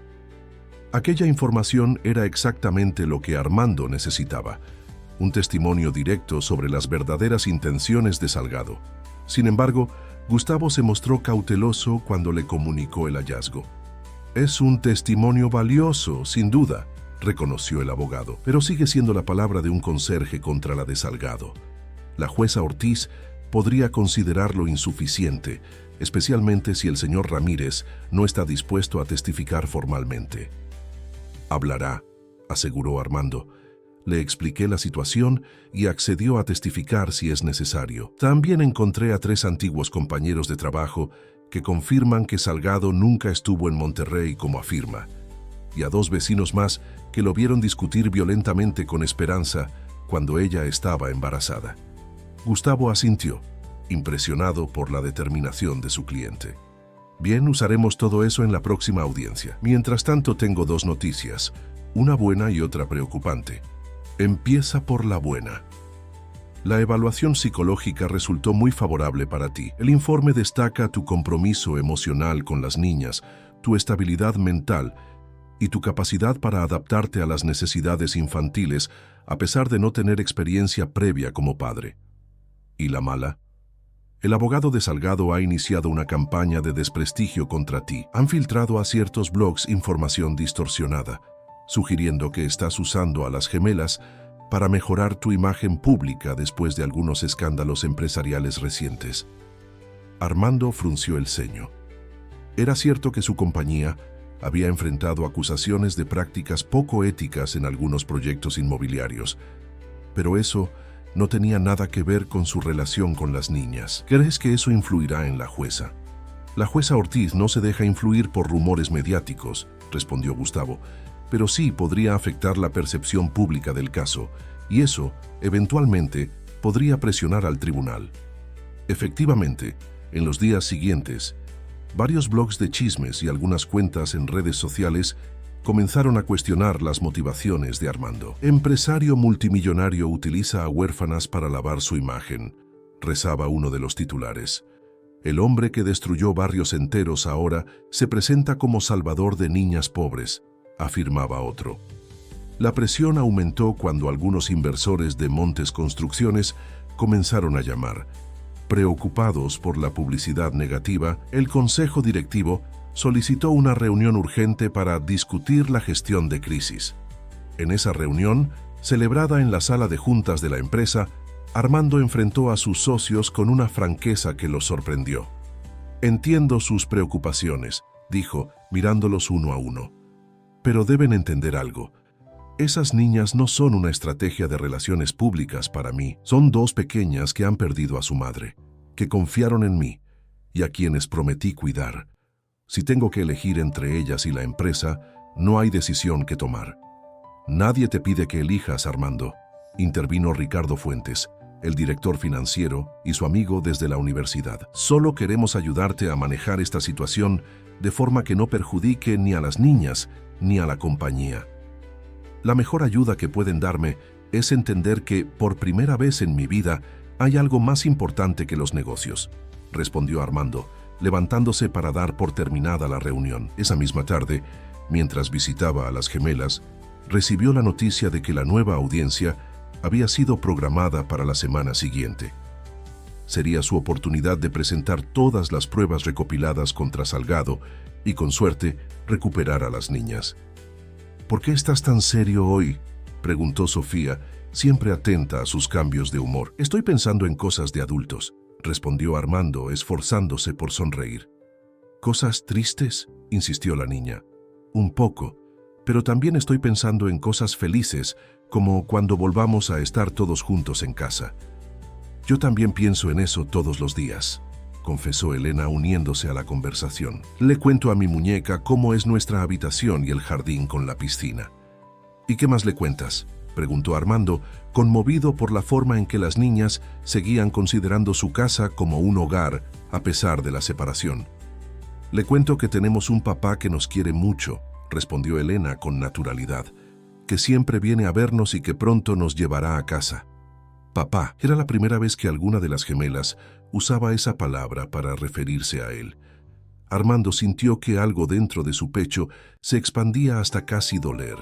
Aquella información era exactamente lo que Armando necesitaba, un testimonio directo sobre las verdaderas intenciones de Salgado. Sin embargo, Gustavo se mostró cauteloso cuando le comunicó el hallazgo. «Es un testimonio valioso, sin duda», reconoció el abogado, «pero sigue siendo la palabra de un conserje contra la de Salgado. La jueza Ortiz podría considerarlo insuficiente, especialmente si el señor Ramírez no está dispuesto a testificar formalmente». «Hablará», aseguró Armando. Le expliqué la situación y accedió a testificar si es necesario. También encontré a 3 antiguos compañeros de trabajo que confirman que Salgado nunca estuvo en Monterrey como afirma, y a 2 vecinos más que lo vieron discutir violentamente con Esperanza cuando ella estaba embarazada. Gustavo asintió, impresionado por la determinación de su cliente. «Bien, usaremos todo eso en la próxima audiencia. Mientras tanto, tengo 2 noticias, una buena y otra preocupante». Empieza por la buena. La evaluación psicológica resultó muy favorable para ti. El informe destaca tu compromiso emocional con las niñas, tu estabilidad mental y tu capacidad para adaptarte a las necesidades infantiles a pesar de no tener experiencia previa como padre. ¿Y la mala? El abogado de Salgado ha iniciado una campaña de desprestigio contra ti. Han filtrado a ciertos blogs información distorsionada, sugiriendo que estás usando a las gemelas para mejorar tu imagen pública después de algunos escándalos empresariales recientes. Armando frunció el ceño. Era cierto que su compañía había enfrentado acusaciones de prácticas poco éticas en algunos proyectos inmobiliarios, pero eso no tenía nada que ver con su relación con las niñas. ¿Crees que eso influirá en la jueza? La jueza Ortiz no se deja influir por rumores mediáticos, respondió Gustavo, pero sí podría afectar la percepción pública del caso, y eso, eventualmente, podría presionar al tribunal. Efectivamente, en los días siguientes, varios blogs de chismes y algunas cuentas en redes sociales comenzaron a cuestionar las motivaciones de Armando. «Empresario multimillonario utiliza a huérfanas para lavar su imagen», rezaba uno de los titulares. «El hombre que destruyó barrios enteros ahora se presenta como salvador de niñas pobres», afirmaba otro. La presión aumentó cuando algunos inversores de Montes Construcciones comenzaron a llamar. Preocupados por la publicidad negativa, el consejo directivo solicitó una reunión urgente para discutir la gestión de crisis. En esa reunión, celebrada en la sala de juntas de la empresa, Armando enfrentó a sus socios con una franqueza que los sorprendió. «Entiendo sus preocupaciones», dijo, mirándolos uno a uno. «Pero deben entender algo. Esas niñas no son una estrategia de relaciones públicas para mí. Son 2 pequeñas que han perdido a su madre, que confiaron en mí y a quienes prometí cuidar. Si tengo que elegir entre ellas y la empresa, No hay decisión que tomar. Nadie te pide que elijas, Armando, intervino Ricardo Fuentes, el director financiero y su amigo desde la universidad. Solo queremos ayudarte a manejar esta situación de forma que no perjudique ni a las niñas ni a la compañía. La mejor ayuda que pueden darme es entender que, por primera vez en mi vida, hay algo más importante que los negocios, respondió Armando, levantándose para dar por terminada la reunión. Esa misma tarde, mientras visitaba a las gemelas, recibió la noticia de que la nueva audiencia había sido programada para la semana siguiente. Sería su oportunidad de presentar todas las pruebas recopiladas contra Salgado y, con suerte, recuperar a las niñas. ¿Por qué estás tan serio hoy?, preguntó Sofía, siempre atenta a sus cambios de humor. Estoy pensando en cosas de adultos, respondió Armando, esforzándose por sonreír. ¿Cosas tristes?, insistió la niña. Un poco, pero también estoy pensando en cosas felices, como cuando volvamos a estar todos juntos en casa. Yo también pienso en eso todos los días, confesó Elena uniéndose a la conversación. Le cuento a mi muñeca cómo es nuestra habitación y el jardín con la piscina. ¿Y qué más le cuentas?, preguntó Armando, conmovido por la forma en que las niñas seguían considerando su casa como un hogar a pesar de la separación. Le cuento que tenemos un papá que nos quiere mucho, respondió Elena con naturalidad, que siempre viene a vernos y que pronto nos llevará a casa. Papá era la primera vez que alguna de las gemelas usaba esa palabra para referirse a él. Armando sintió que algo dentro de su pecho se expandía hasta casi doler.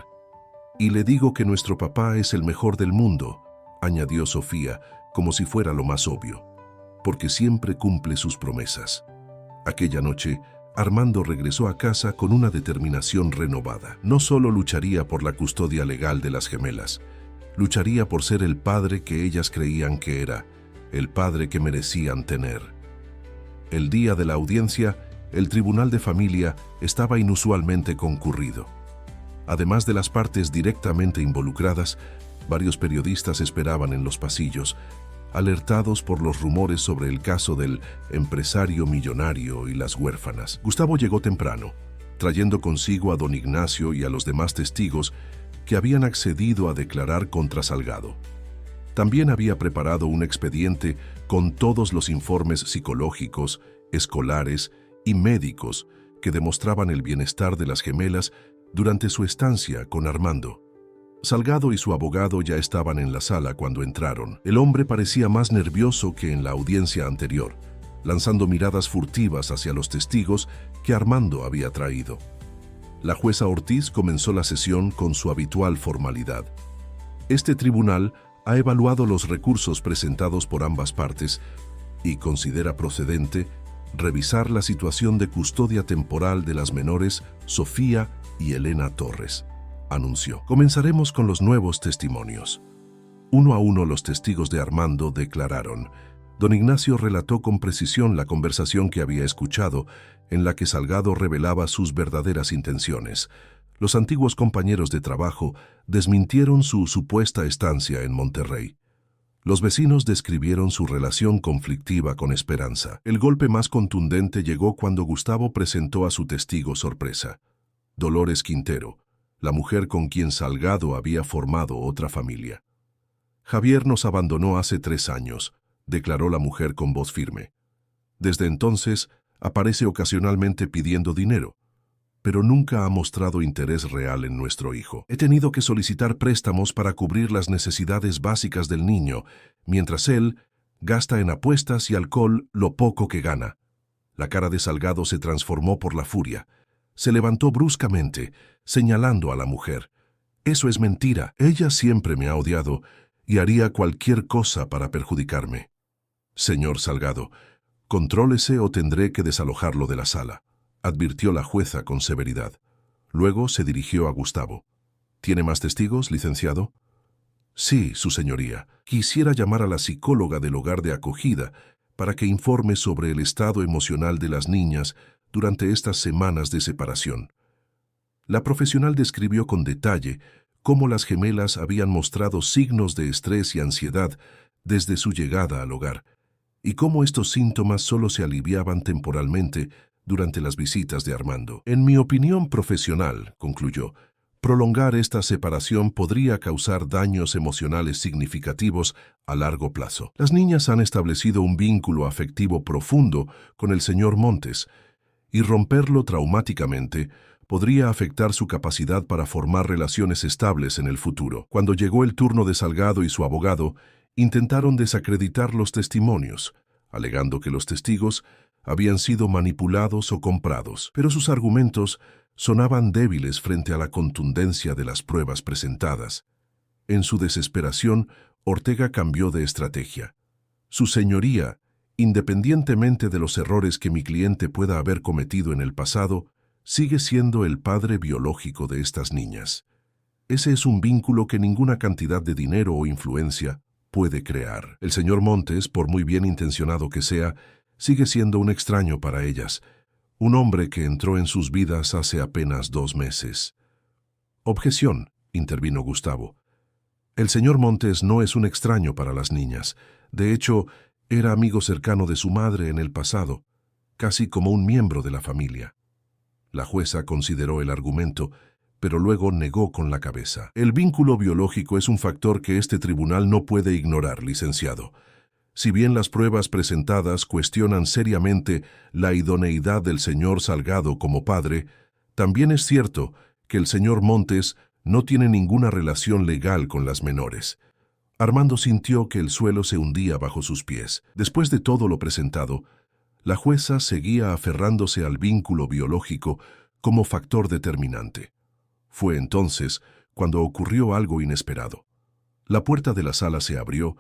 Y le digo que nuestro papá es el mejor del mundo, añadió Sofía, como si fuera lo más obvio, porque siempre cumple sus promesas. Aquella noche, Armando regresó a casa con una determinación renovada. No solo lucharía por la custodia legal de las gemelas, lucharía por ser el padre que ellas creían que era, el padre que merecían tener. El día de la audiencia, el Tribunal de Familia estaba inusualmente concurrido. Además de las partes directamente involucradas, varios periodistas esperaban en los pasillos, alertados por los rumores sobre el caso del empresario millonario y las huérfanas. Gustavo llegó temprano, trayendo consigo a don Ignacio y a los demás testigos que habían accedido a declarar contra Salgado. También había preparado un expediente con todos los informes psicológicos, escolares y médicos que demostraban el bienestar de las gemelas durante su estancia con Armando. Salgado y su abogado ya estaban en la sala cuando entraron. El hombre parecía más nervioso que en la audiencia anterior, lanzando miradas furtivas hacia los testigos que Armando había traído. La jueza Ortiz comenzó la sesión con su habitual formalidad. Este tribunal ha evaluado los recursos presentados por ambas partes y considera procedente revisar la situación de custodia temporal de las menores Sofía y Elena Torres, anunció. Comenzaremos con los nuevos testimonios. Uno a uno los testigos de Armando declararon. Don Ignacio relató con precisión la conversación que había escuchado, en la que Salgado revelaba sus verdaderas intenciones. Los antiguos compañeros de trabajo desmintieron su supuesta estancia en Monterrey. Los vecinos describieron su relación conflictiva con Esperanza. El golpe más contundente llegó cuando Gustavo presentó a su testigo sorpresa, Dolores Quintero, la mujer con quien Salgado había formado otra familia. Javier nos abandonó hace 3 años, declaró la mujer con voz firme. Desde entonces, aparece ocasionalmente pidiendo dinero, pero nunca ha mostrado interés real en nuestro hijo. He tenido que solicitar préstamos para cubrir las necesidades básicas del niño, mientras él gasta en apuestas y alcohol lo poco que gana. La cara de Salgado se transformó por la furia. Se levantó bruscamente, señalando a la mujer. Eso es mentira. Ella siempre me ha odiado y haría cualquier cosa para perjudicarme. Señor Salgado, contrólese o tendré que desalojarlo de la sala, advirtió la jueza con severidad. Luego se dirigió a Gustavo. ¿Tiene más testigos, licenciado? Sí, su señoría. Quisiera llamar a la psicóloga del hogar de acogida para que informe sobre el estado emocional de las niñas durante estas semanas de separación. La profesional describió con detalle cómo las gemelas habían mostrado signos de estrés y ansiedad desde su llegada al hogar, y cómo estos síntomas solo se aliviaban temporalmente durante las visitas de Armando. En mi opinión profesional, concluyó, prolongar esta separación podría causar daños emocionales significativos a largo plazo. Las niñas han establecido un vínculo afectivo profundo con el señor Montes, y romperlo traumáticamente podría afectar su capacidad para formar relaciones estables en el futuro. Cuando llegó el turno de Salgado y su abogado, intentaron desacreditar los testimonios, alegando que los testigos habían sido manipulados o comprados, pero sus argumentos sonaban débiles frente a la contundencia de las pruebas presentadas. En su desesperación, Ortega cambió de estrategia. Su señoría, independientemente de los errores que mi cliente pueda haber cometido en el pasado, sigue siendo el padre biológico de estas niñas. Ese es un vínculo que ninguna cantidad de dinero o influencia puede crear. El señor Montes, por muy bien intencionado que sea, sigue siendo un extraño para ellas, un hombre que entró en sus vidas hace apenas 2 meses. Objeción, intervino Gustavo. El señor Montes no es un extraño para las niñas. De hecho, era amigo cercano de su madre en el pasado, casi como un miembro de la familia. La jueza consideró el argumento, pero luego negó con la cabeza. El vínculo biológico es un factor que este tribunal no puede ignorar, licenciado. Si bien las pruebas presentadas cuestionan seriamente la idoneidad del señor Salgado como padre, también es cierto que el señor Montes no tiene ninguna relación legal con las menores. Armando sintió que el suelo se hundía bajo sus pies. Después de todo lo presentado, la jueza seguía aferrándose al vínculo biológico como factor determinante. Fue entonces cuando ocurrió algo inesperado. La puerta de la sala se abrió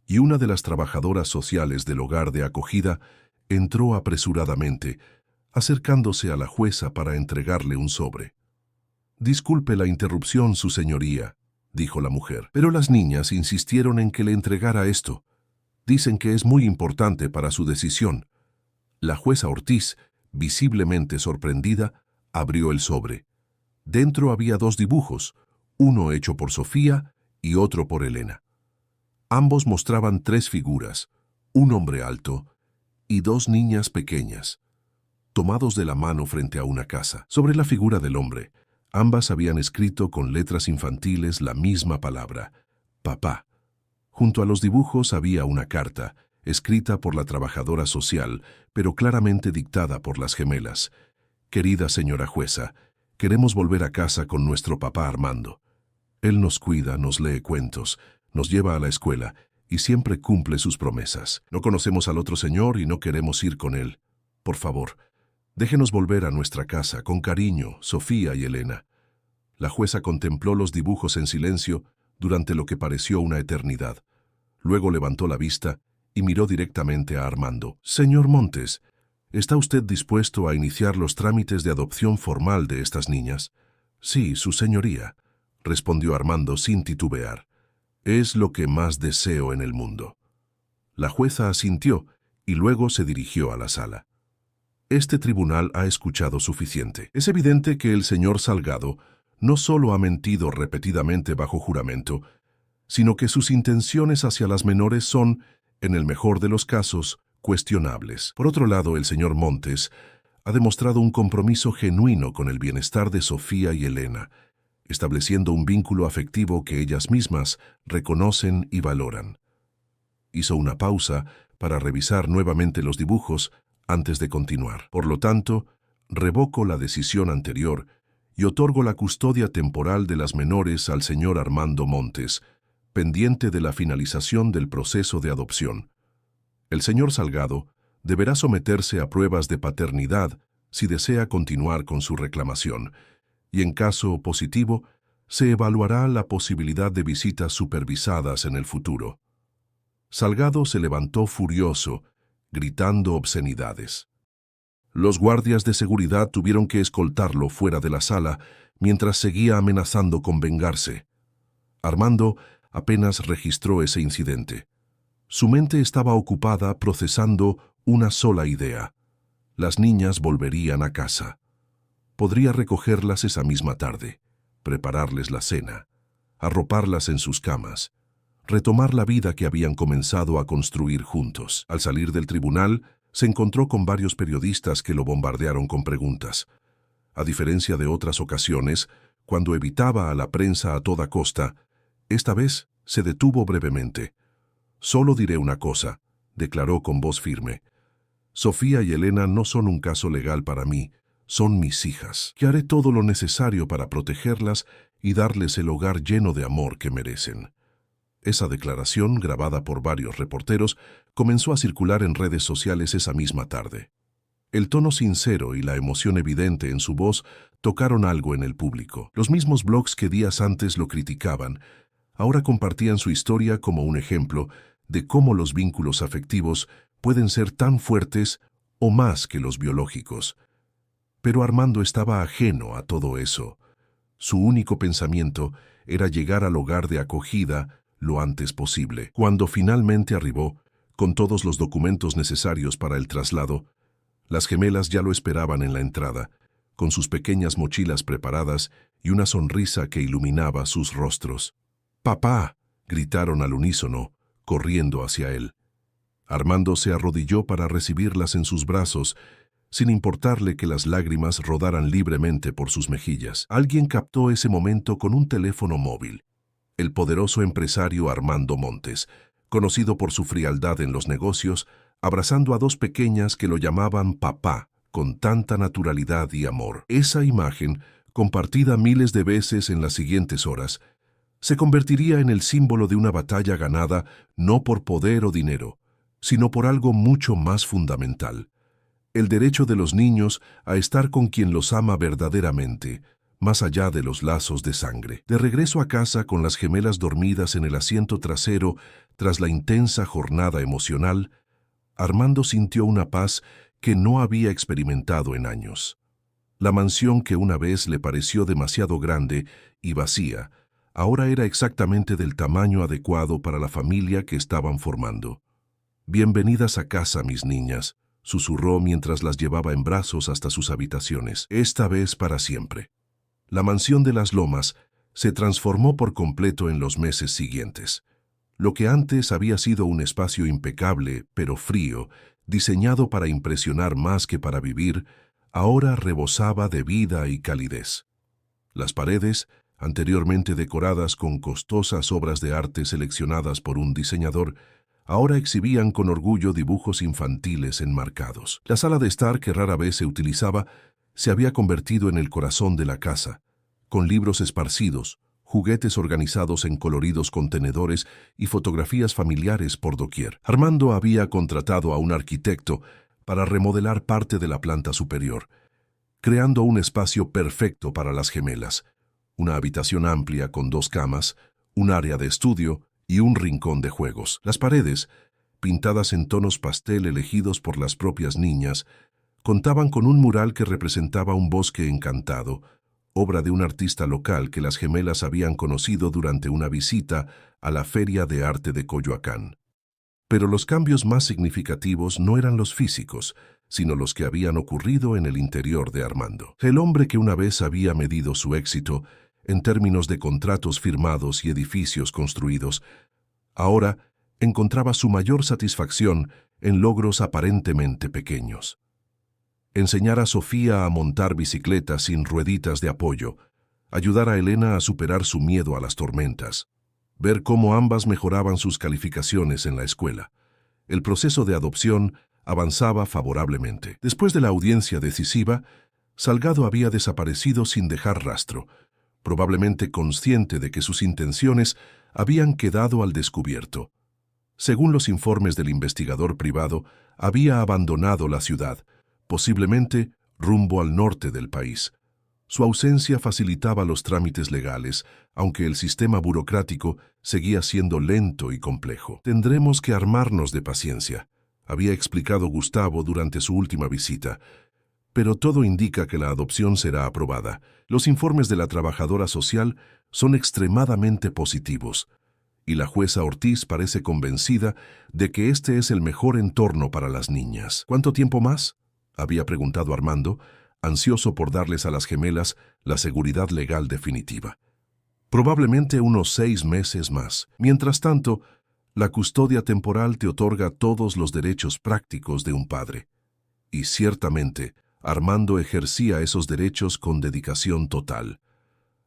y una de las trabajadoras sociales del hogar de acogida entró apresuradamente, acercándose a la jueza para entregarle un sobre. «Disculpe la interrupción, su señoría», dijo la mujer, pero las niñas insistieron en que le entregara esto. Dicen que es muy importante para su decisión. La jueza Ortiz, visiblemente sorprendida, abrió el sobre. Dentro había 2 dibujos, uno hecho por Sofía y otro por Elena. Ambos mostraban 3 figuras, un hombre alto y 2 niñas pequeñas, tomados de la mano frente a una casa. Sobre la figura del hombre, ambas habían escrito con letras infantiles la misma palabra, papá. Junto a los dibujos había una carta, escrita por la trabajadora social, pero claramente dictada por las gemelas. «Querida señora jueza, queremos volver a casa con nuestro papá Armando. Él nos cuida, nos lee cuentos, nos lleva a la escuela y siempre cumple sus promesas. No conocemos al otro señor y no queremos ir con él. Por favor, déjenos volver a nuestra casa, con cariño, Sofía y Elena». La jueza contempló los dibujos en silencio durante lo que pareció una eternidad. Luego levantó la vista y miró directamente a Armando. «Señor Montes, ¿está usted dispuesto a iniciar los trámites de adopción formal de estas niñas?» «Sí, su señoría», respondió Armando sin titubear. «Es lo que más deseo en el mundo». La jueza asintió y luego se dirigió a la sala. «Este tribunal ha escuchado suficiente. Es evidente que el señor Salgado no solo ha mentido repetidamente bajo juramento, sino que sus intenciones hacia las menores son, en el mejor de los casos, cuestionables. Por otro lado, el señor Montes ha demostrado un compromiso genuino con el bienestar de Sofía y Elena, estableciendo un vínculo afectivo que ellas mismas reconocen y valoran». Hizo una pausa para revisar nuevamente los dibujos antes de continuar. «Por lo tanto, revoco la decisión anterior y otorgo la custodia temporal de las menores al señor Armando Montes, pendiente de la finalización del proceso de adopción. El señor Salgado deberá someterse a pruebas de paternidad si desea continuar con su reclamación, y en caso positivo, se evaluará la posibilidad de visitas supervisadas en el futuro». Salgado se levantó furioso, gritando obscenidades. Los guardias de seguridad tuvieron que escoltarlo fuera de la sala mientras seguía amenazando con vengarse. Armando apenas registró ese incidente. Su mente estaba ocupada procesando una sola idea. Las niñas volverían a casa. Podría recogerlas esa misma tarde, prepararles la cena, arroparlas en sus camas, retomar la vida que habían comenzado a construir juntos. Al salir del tribunal, Se encontró con varios periodistas que lo bombardearon con preguntas. A diferencia de otras ocasiones, cuando evitaba a la prensa a toda costa, esta vez se detuvo brevemente. «Solo diré una cosa», declaró con voz firme. «Sofía y Elena no son un caso legal para mí, son mis hijas, que haré todo lo necesario para protegerlas y darles el hogar lleno de amor que merecen». Esa declaración, grabada por varios reporteros, comenzó a circular en redes sociales esa misma tarde. El tono sincero y la emoción evidente en su voz tocaron algo en el público. Los mismos blogs que días antes lo criticaban, ahora compartían su historia como un ejemplo de cómo los vínculos afectivos pueden ser tan fuertes o más que los biológicos. Pero Armando estaba ajeno a todo eso. Su único pensamiento era llegar al hogar de acogida lo antes posible. Cuando finalmente arribó, con todos los documentos necesarios para el traslado, las gemelas ya lo esperaban en la entrada, con sus pequeñas mochilas preparadas y una sonrisa que iluminaba sus rostros. «¡Papá!», gritaron al unísono, corriendo hacia él. Armando se arrodilló para recibirlas en sus brazos, sin importarle que las lágrimas rodaran libremente por sus mejillas. Alguien captó ese momento con un teléfono móvil. El poderoso empresario Armando Montes, conocido por su frialdad en los negocios, abrazando a dos pequeñas que lo llamaban papá, con tanta naturalidad y amor. Esa imagen, compartida miles de veces en las siguientes horas, se convertiría en el símbolo de una batalla ganada no por poder o dinero, sino por algo mucho más fundamental: el derecho de los niños a estar con quien los ama verdaderamente, más allá de los lazos de sangre. De regreso a casa con las gemelas dormidas en el asiento trasero tras la intensa jornada emocional, Armando sintió una paz que no había experimentado en años. La mansión que una vez le pareció demasiado grande y vacía, ahora era exactamente del tamaño adecuado para la familia que estaban formando. «Bienvenidas a casa, mis niñas», susurró mientras las llevaba en brazos hasta sus habitaciones, «esta vez para siempre». La mansión de las Lomas se transformó por completo en los meses siguientes. Lo que antes había sido un espacio impecable, pero frío, diseñado para impresionar más que para vivir, ahora rebosaba de vida y calidez. Las paredes, anteriormente decoradas con costosas obras de arte seleccionadas por un diseñador, ahora exhibían con orgullo dibujos infantiles enmarcados. La sala de estar, que rara vez se utilizaba, se había convertido en el corazón de la casa, con libros esparcidos, juguetes organizados en coloridos contenedores y fotografías familiares por doquier. Armando había contratado a un arquitecto para remodelar parte de la planta superior, creando un espacio perfecto para las gemelas: una habitación amplia con 2 camas, un área de estudio y un rincón de juegos. Las paredes, pintadas en tonos pastel elegidos por las propias niñas, contaban con un mural que representaba un bosque encantado, obra de un artista local que las gemelas habían conocido durante una visita a la Feria de Arte de Coyoacán. Pero los cambios más significativos no eran los físicos, sino los que habían ocurrido en el interior de Armando. El hombre que una vez había medido su éxito en términos de contratos firmados y edificios construidos, ahora encontraba su mayor satisfacción en logros aparentemente pequeños. Enseñar a Sofía a montar bicicleta sin rueditas de apoyo, ayudar a Elena a superar su miedo a las tormentas, ver cómo ambas mejoraban sus calificaciones en la escuela. El proceso de adopción avanzaba favorablemente. Después de la audiencia decisiva, Salgado había desaparecido sin dejar rastro, probablemente consciente de que sus intenciones habían quedado al descubierto. Según los informes del investigador privado, había abandonado la ciudad, posiblemente rumbo al norte del país. Su ausencia facilitaba los trámites legales, aunque el sistema burocrático seguía siendo lento y complejo. «Tendremos que armarnos de paciencia», había explicado Gustavo durante su última visita. «Pero todo indica que la adopción será aprobada. Los informes de la trabajadora social son extremadamente positivos, y la jueza Ortiz parece convencida de que este es el mejor entorno para las niñas». «¿Cuánto tiempo más?», había preguntado Armando, ansioso por darles a las gemelas la seguridad legal definitiva. «Probablemente unos 6 meses más. Mientras tanto, La custodia temporal te otorga todos los derechos prácticos de un padre. Y ciertamente, Armando ejercía esos derechos con dedicación total.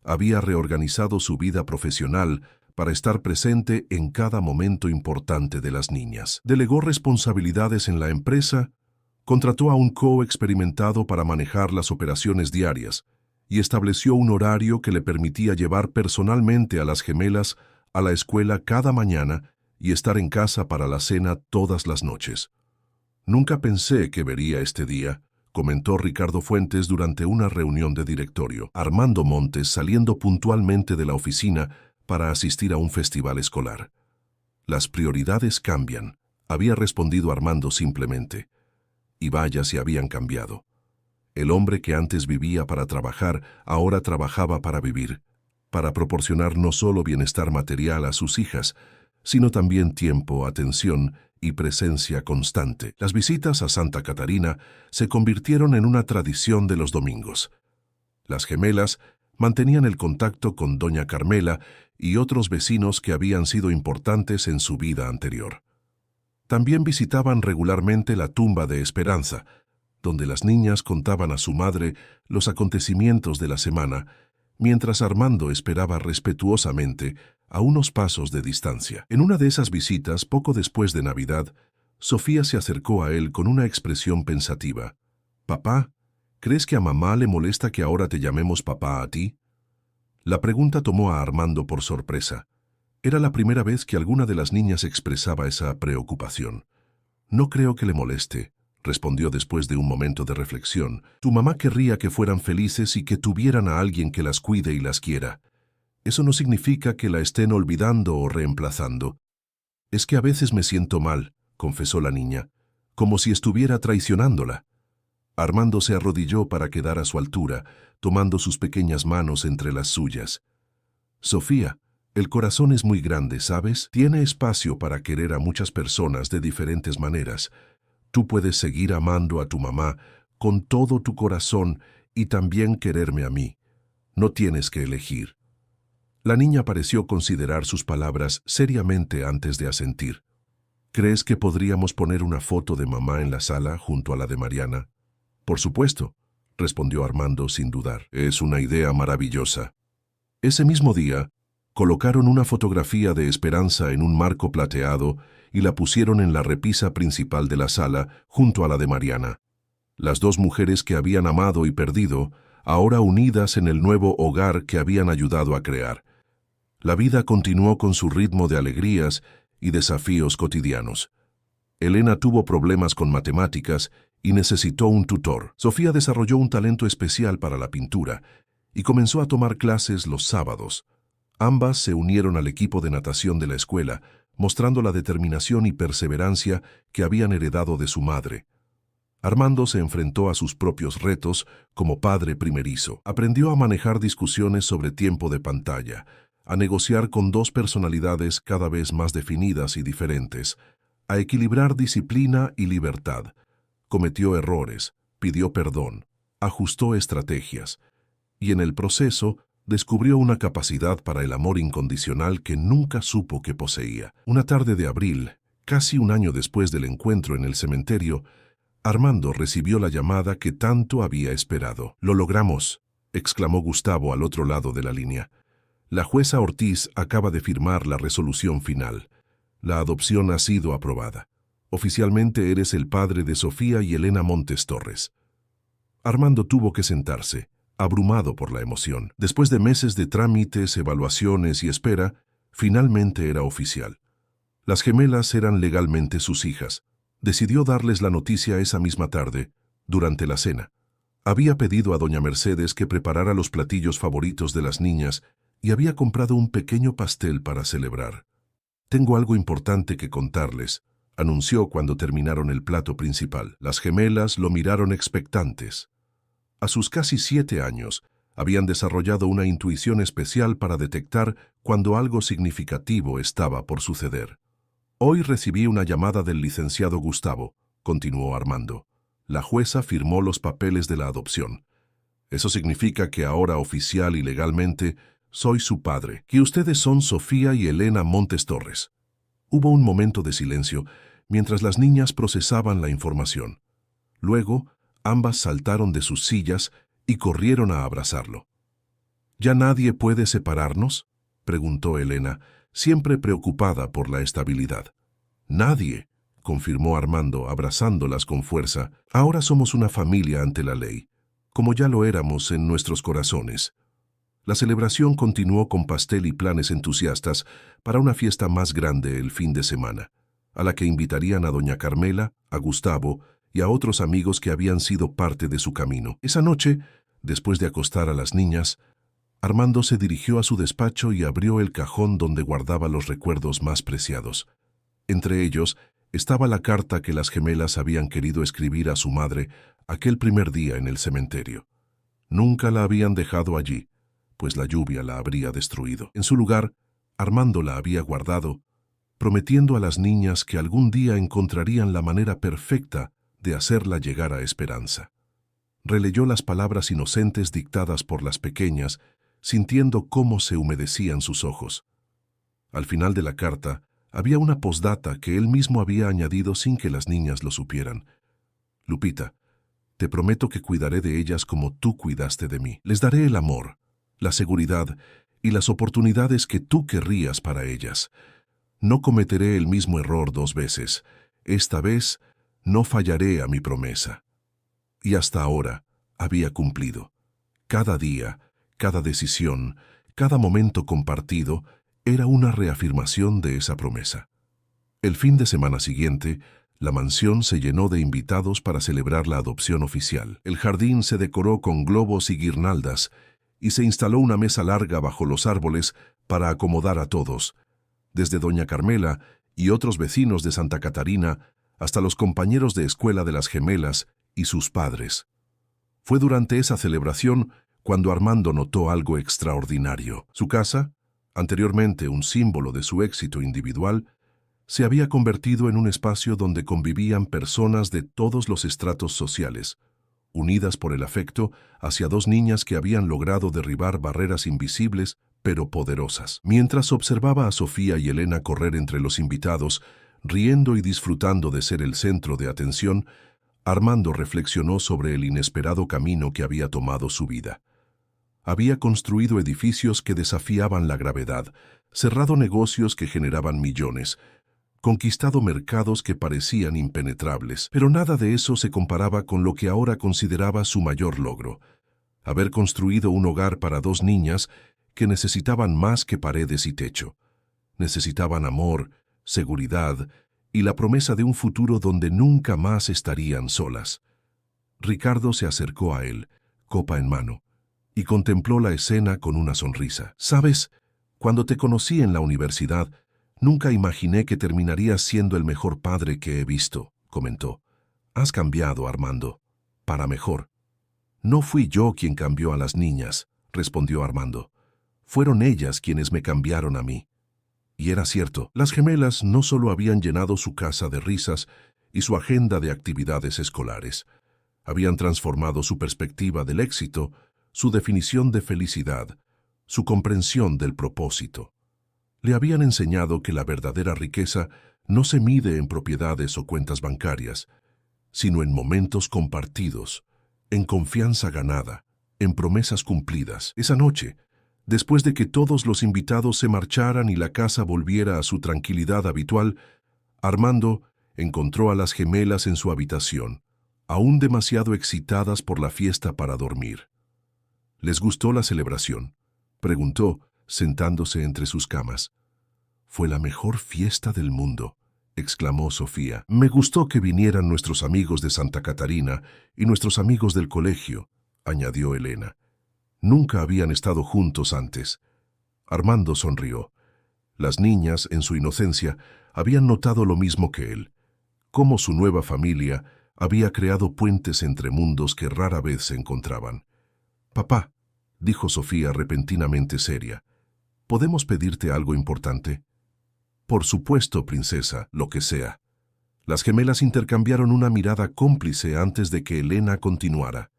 Había reorganizado su vida profesional para estar presente en cada momento importante de las niñas. Delegó responsabilidades en la empresa, contrató a un experimentado para manejar las operaciones diarias y estableció un horario que le permitía llevar personalmente a las gemelas a la escuela cada mañana y estar en casa para la cena todas las noches. Nunca pensé que vería este día, comentó Ricardo Fuentes durante una reunión de directorio. Armando Montes saliendo puntualmente de la oficina para asistir a un festival escolar. Las prioridades cambian, había respondido Armando simplemente. Y vaya si habían cambiado. El hombre que antes vivía para trabajar, ahora trabajaba para vivir, para proporcionar no solo bienestar material a sus hijas, sino también tiempo, atención y presencia constante. Las visitas a Santa Catarina se convirtieron en una tradición de los domingos. Las gemelas mantenían el contacto con doña Carmela y otros vecinos que habían sido importantes en su vida anterior. También visitaban regularmente la tumba de Esperanza, donde las niñas contaban a su madre los acontecimientos de la semana, mientras Armando esperaba respetuosamente a unos pasos de distancia. En una de esas visitas, poco después de Navidad, Sofía se acercó a él con una expresión pensativa. «Papá, ¿crees que a mamá le molesta que ahora te llamemos papá a ti?» La pregunta tomó a Armando por sorpresa. Era la primera vez que alguna de las niñas expresaba esa preocupación. «No creo que le moleste», respondió después de un momento de reflexión. «Tu mamá querría que fueran felices y que tuvieran a alguien que las cuide y las quiera. Eso no significa que la estén olvidando o reemplazando. Es que a veces me siento mal», confesó la niña, «como si estuviera traicionándola». Armando se arrodilló para quedar a su altura, tomando sus pequeñas manos entre las suyas. «Sofía, el corazón es muy grande, ¿sabes? Tiene espacio para querer a muchas personas de diferentes maneras. Tú puedes seguir amando a tu mamá con todo tu corazón y también quererme a mí. No tienes que elegir». La niña pareció considerar sus palabras seriamente antes de asentir. «¿Crees que podríamos poner una foto de mamá en la sala junto a la de Mariana?» «Por supuesto», respondió Armando sin dudar. «Es una idea maravillosa». Ese mismo día, colocaron una fotografía de Esperanza en un marco plateado y la pusieron en la repisa principal de la sala junto a la de Mariana. Las dos mujeres que habían amado y perdido, ahora unidas en el nuevo hogar que habían ayudado a crear. La vida continuó con su ritmo de alegrías y desafíos cotidianos. Elena tuvo problemas con matemáticas y necesitó un tutor. Sofía desarrolló un talento especial para la pintura y comenzó a tomar clases los sábados. Ambas se unieron al equipo de natación de la escuela, mostrando la determinación y perseverancia que habían heredado de su madre. Armando se enfrentó a sus propios retos como padre primerizo. Aprendió a manejar discusiones sobre tiempo de pantalla, a negociar con dos personalidades cada vez más definidas y diferentes, a equilibrar disciplina y libertad. Cometió errores, pidió perdón, ajustó estrategias, y en el proceso descubrió una capacidad para el amor incondicional que nunca supo que poseía. Una tarde de abril, casi un año después del encuentro en el cementerio, Armando recibió la llamada que tanto había esperado. «Lo logramos», exclamó Gustavo al otro lado de la línea. «La jueza Ortiz acaba de firmar la resolución final. La adopción ha sido aprobada. Oficialmente eres el padre de Sofía y Elena Montes Torres». Armando tuvo que sentarse, abrumado por la emoción. Después de meses de trámites, evaluaciones y espera, finalmente era oficial. Las gemelas eran legalmente sus hijas. Decidió darles la noticia esa misma tarde, durante la cena. Había pedido a doña Mercedes que preparara los platillos favoritos de las niñas y había comprado un pequeño pastel para celebrar. «Tengo algo importante que contarles», anunció cuando terminaron el plato principal. Las gemelas lo miraron expectantes. A sus casi 7 años, habían desarrollado una intuición especial para detectar cuando algo significativo estaba por suceder. «Hoy recibí una llamada del licenciado Gustavo», continuó Armando. «La jueza firmó los papeles de la adopción. Eso significa que ahora oficial y legalmente soy su padre, que ustedes son Sofía y Elena Montes Torres. Hubo un momento de silencio mientras las niñas procesaban la información. Luego, ambas saltaron de sus sillas y corrieron a abrazarlo. ¿Ya nadie puede separarnos?, preguntó Elena, siempre preocupada por la estabilidad. Nadie, confirmó Armando, abrazándolas con fuerza. Ahora somos una familia ante la ley, como ya lo éramos en nuestros corazones. La celebración continuó con pastel y planes entusiastas para una fiesta más grande el fin de semana, a la que invitarían a doña Carmela, a Gustavo y a otros amigos que habían sido parte de su camino. Esa noche, después de acostar a las niñas, Armando se dirigió a su despacho y abrió el cajón donde guardaba los recuerdos más preciados. Entre ellos estaba la carta que las gemelas habían querido escribir a su madre aquel primer día en el cementerio. Nunca la habían dejado allí, pues la lluvia la habría destruido. En su lugar, Armando la había guardado, prometiendo a las niñas que algún día encontrarían la manera perfecta de hacerla llegar a esperanza. Releyó las palabras inocentes dictadas por las pequeñas, sintiendo cómo se humedecían sus ojos. Al final de la carta, había una postdata que él mismo había añadido sin que las niñas lo supieran. Lupita, te prometo que cuidaré de ellas como tú cuidaste de mí. Les daré el amor, la seguridad y las oportunidades que tú querrías para ellas. No cometeré el mismo error 2 veces. Esta vez no fallaré a mi promesa. Y hasta ahora había cumplido. Cada día, cada decisión, cada momento compartido era una reafirmación de esa promesa. El fin de semana siguiente, la mansión se llenó de invitados para celebrar la adopción oficial. El jardín se decoró con globos y guirnaldas y se instaló una mesa larga bajo los árboles para acomodar a todos, desde doña Carmela y otros vecinos de Santa Catarina hasta los compañeros de escuela de las gemelas y sus padres. Fue durante esa celebración cuando Armando notó algo extraordinario. Su casa, anteriormente un símbolo de su éxito individual, se había convertido en un espacio donde convivían personas de todos los estratos sociales, unidas por el afecto hacia 2 niñas que habían logrado derribar barreras invisibles pero poderosas. Mientras observaba a Sofía y Elena correr entre los invitados, riendo y disfrutando de ser el centro de atención, Armando reflexionó sobre el inesperado camino que había tomado su vida. Había construido edificios que desafiaban la gravedad, cerrado negocios que generaban millones, conquistado mercados que parecían impenetrables, pero nada de eso se comparaba con lo que ahora consideraba su mayor logro: haber construido un hogar para 2 niñas que necesitaban más que paredes y techo. Necesitaban amor, seguridad y la promesa de un futuro donde nunca más estarían solas. Ricardo se acercó a él, copa en mano, y contempló la escena con una sonrisa. «Sabes, cuando te conocí en la universidad, nunca imaginé que terminarías siendo el mejor padre que he visto», comentó. «Has cambiado, Armando, para mejor». «No fui yo quien cambió a las niñas», respondió Armando. «Fueron ellas quienes me cambiaron a mí». Y era cierto, las gemelas no solo habían llenado su casa de risas y su agenda de actividades escolares, habían transformado su perspectiva del éxito, su definición de felicidad, su comprensión del propósito. Le habían enseñado que la verdadera riqueza no se mide en propiedades o cuentas bancarias, sino en momentos compartidos, en confianza ganada, en promesas cumplidas. Esa noche, después de que todos los invitados se marcharan y la casa volviera a su tranquilidad habitual, Armando encontró a las gemelas en su habitación, aún demasiado excitadas por la fiesta para dormir. «¿Les gustó la celebración?», preguntó, sentándose entre sus camas. «Fue la mejor fiesta del mundo», exclamó Sofía. «Me gustó que vinieran nuestros amigos de Santa Catarina y nuestros amigos del colegio», añadió Elena. Nunca habían estado juntos antes. Armando sonrió. Las niñas, en su inocencia, habían notado lo mismo que él, cómo su nueva familia había creado puentes entre mundos que rara vez se encontraban. «Papá», dijo Sofía repentinamente seria, «¿podemos pedirte algo importante?» «Por supuesto, princesa, lo que sea». Las gemelas intercambiaron una mirada cómplice antes de que Elena continuara.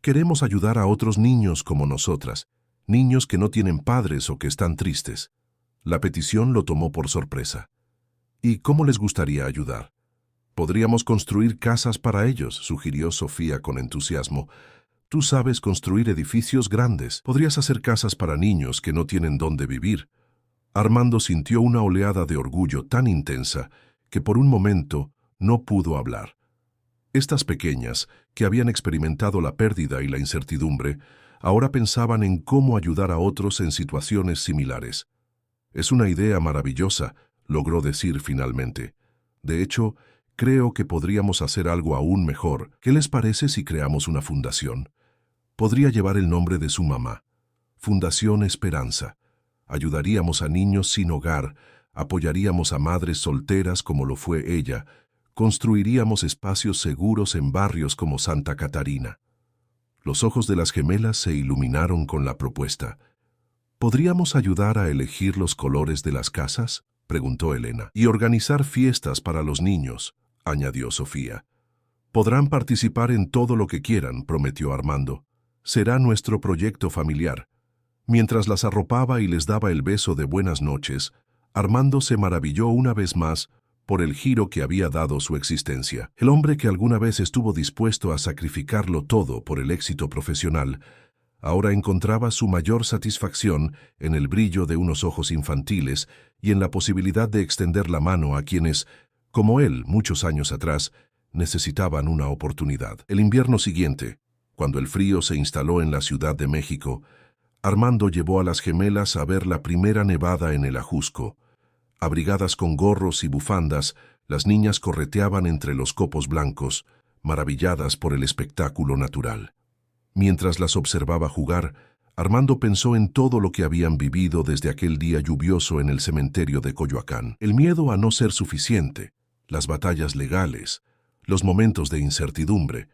«Queremos ayudar a otros niños como nosotras, niños que no tienen padres o que están tristes». La petición lo tomó por sorpresa. ¿Y cómo les gustaría ayudar? Podríamos construir casas para ellos, sugirió Sofía con entusiasmo. Tú sabes construir edificios grandes. Podrías hacer casas para niños que no tienen dónde vivir. Armando sintió una oleada de orgullo tan intensa que por un momento no pudo hablar. Estas pequeñas, que habían experimentado la pérdida y la incertidumbre, ahora pensaban en cómo ayudar a otros en situaciones similares. Es una idea maravillosa, logró decir finalmente. De hecho, creo que podríamos hacer algo aún mejor. ¿Qué les parece si creamos una fundación? Podría llevar el nombre de su mamá. Fundación Esperanza. Ayudaríamos a niños sin hogar, apoyaríamos a madres solteras como lo fue ella, construiríamos espacios seguros en barrios como Santa Catarina. Los ojos de las gemelas se iluminaron con la propuesta. ¿Podríamos ayudar a elegir los colores de las casas?, preguntó Elena. Y organizar fiestas para los niños, añadió Sofía. Podrán participar en todo lo que quieran, prometió Armando. Será nuestro proyecto familiar. Mientras las arropaba y les daba el beso de buenas noches, Armando se maravilló una vez más por el giro que había dado su existencia. El hombre que alguna vez estuvo dispuesto a sacrificarlo todo por el éxito profesional, ahora encontraba su mayor satisfacción en el brillo de unos ojos infantiles y en la posibilidad de extender la mano a quienes, como él muchos años atrás, necesitaban una oportunidad. El invierno siguiente, cuando el frío se instaló en la Ciudad de México, Armando llevó a las gemelas a ver la primera nevada en el Ajusco. Abrigadas con gorros y bufandas, las niñas correteaban entre los copos blancos, maravilladas por el espectáculo natural. Mientras las observaba jugar, Armando pensó en todo lo que habían vivido desde aquel día lluvioso en el cementerio de Coyoacán. El miedo a no ser suficiente, las batallas legales, los momentos de incertidumbre,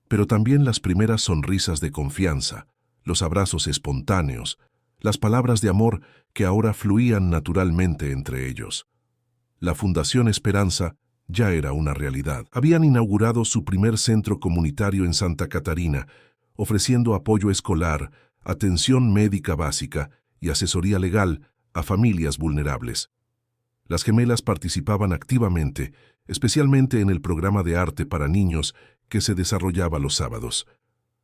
pero también las primeras sonrisas de confianza, los abrazos espontáneos, las palabras de amor que ahora fluían naturalmente entre ellos. La Fundación Esperanza ya era una realidad. Habían inaugurado su primer centro comunitario en Santa Catarina, ofreciendo apoyo escolar, atención médica básica y asesoría legal a familias vulnerables. Las gemelas participaban activamente, especialmente en el programa de arte para niños que se desarrollaba los sábados.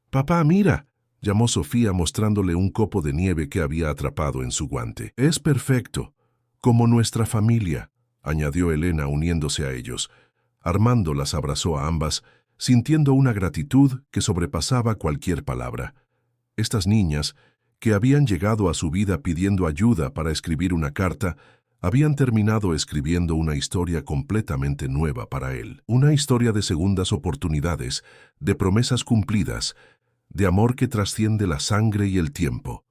«Papá, mira», llamó Sofía mostrándole un copo de nieve que había atrapado en su guante. «Es perfecto, como nuestra familia», añadió Elena uniéndose a ellos. Armando las abrazó a ambas, sintiendo una gratitud que sobrepasaba cualquier palabra. Estas niñas, que habían llegado a su vida pidiendo ayuda para escribir una carta, habían terminado escribiendo una historia completamente nueva para él. Una historia de segundas oportunidades, de promesas cumplidas, de amor que trasciende la sangre y el tiempo.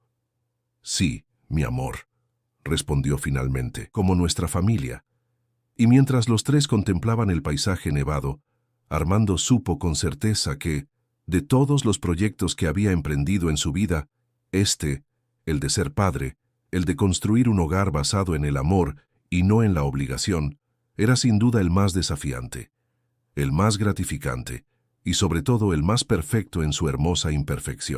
«Sí, mi amor», respondió finalmente, «como nuestra familia». Y mientras los tres contemplaban el paisaje nevado, Armando supo con certeza que, de todos los proyectos que había emprendido en su vida, el de ser padre, el de construir un hogar basado en el amor y no en la obligación, era sin duda el más desafiante, el más gratificante y sobre todo el más perfecto en su hermosa imperfección.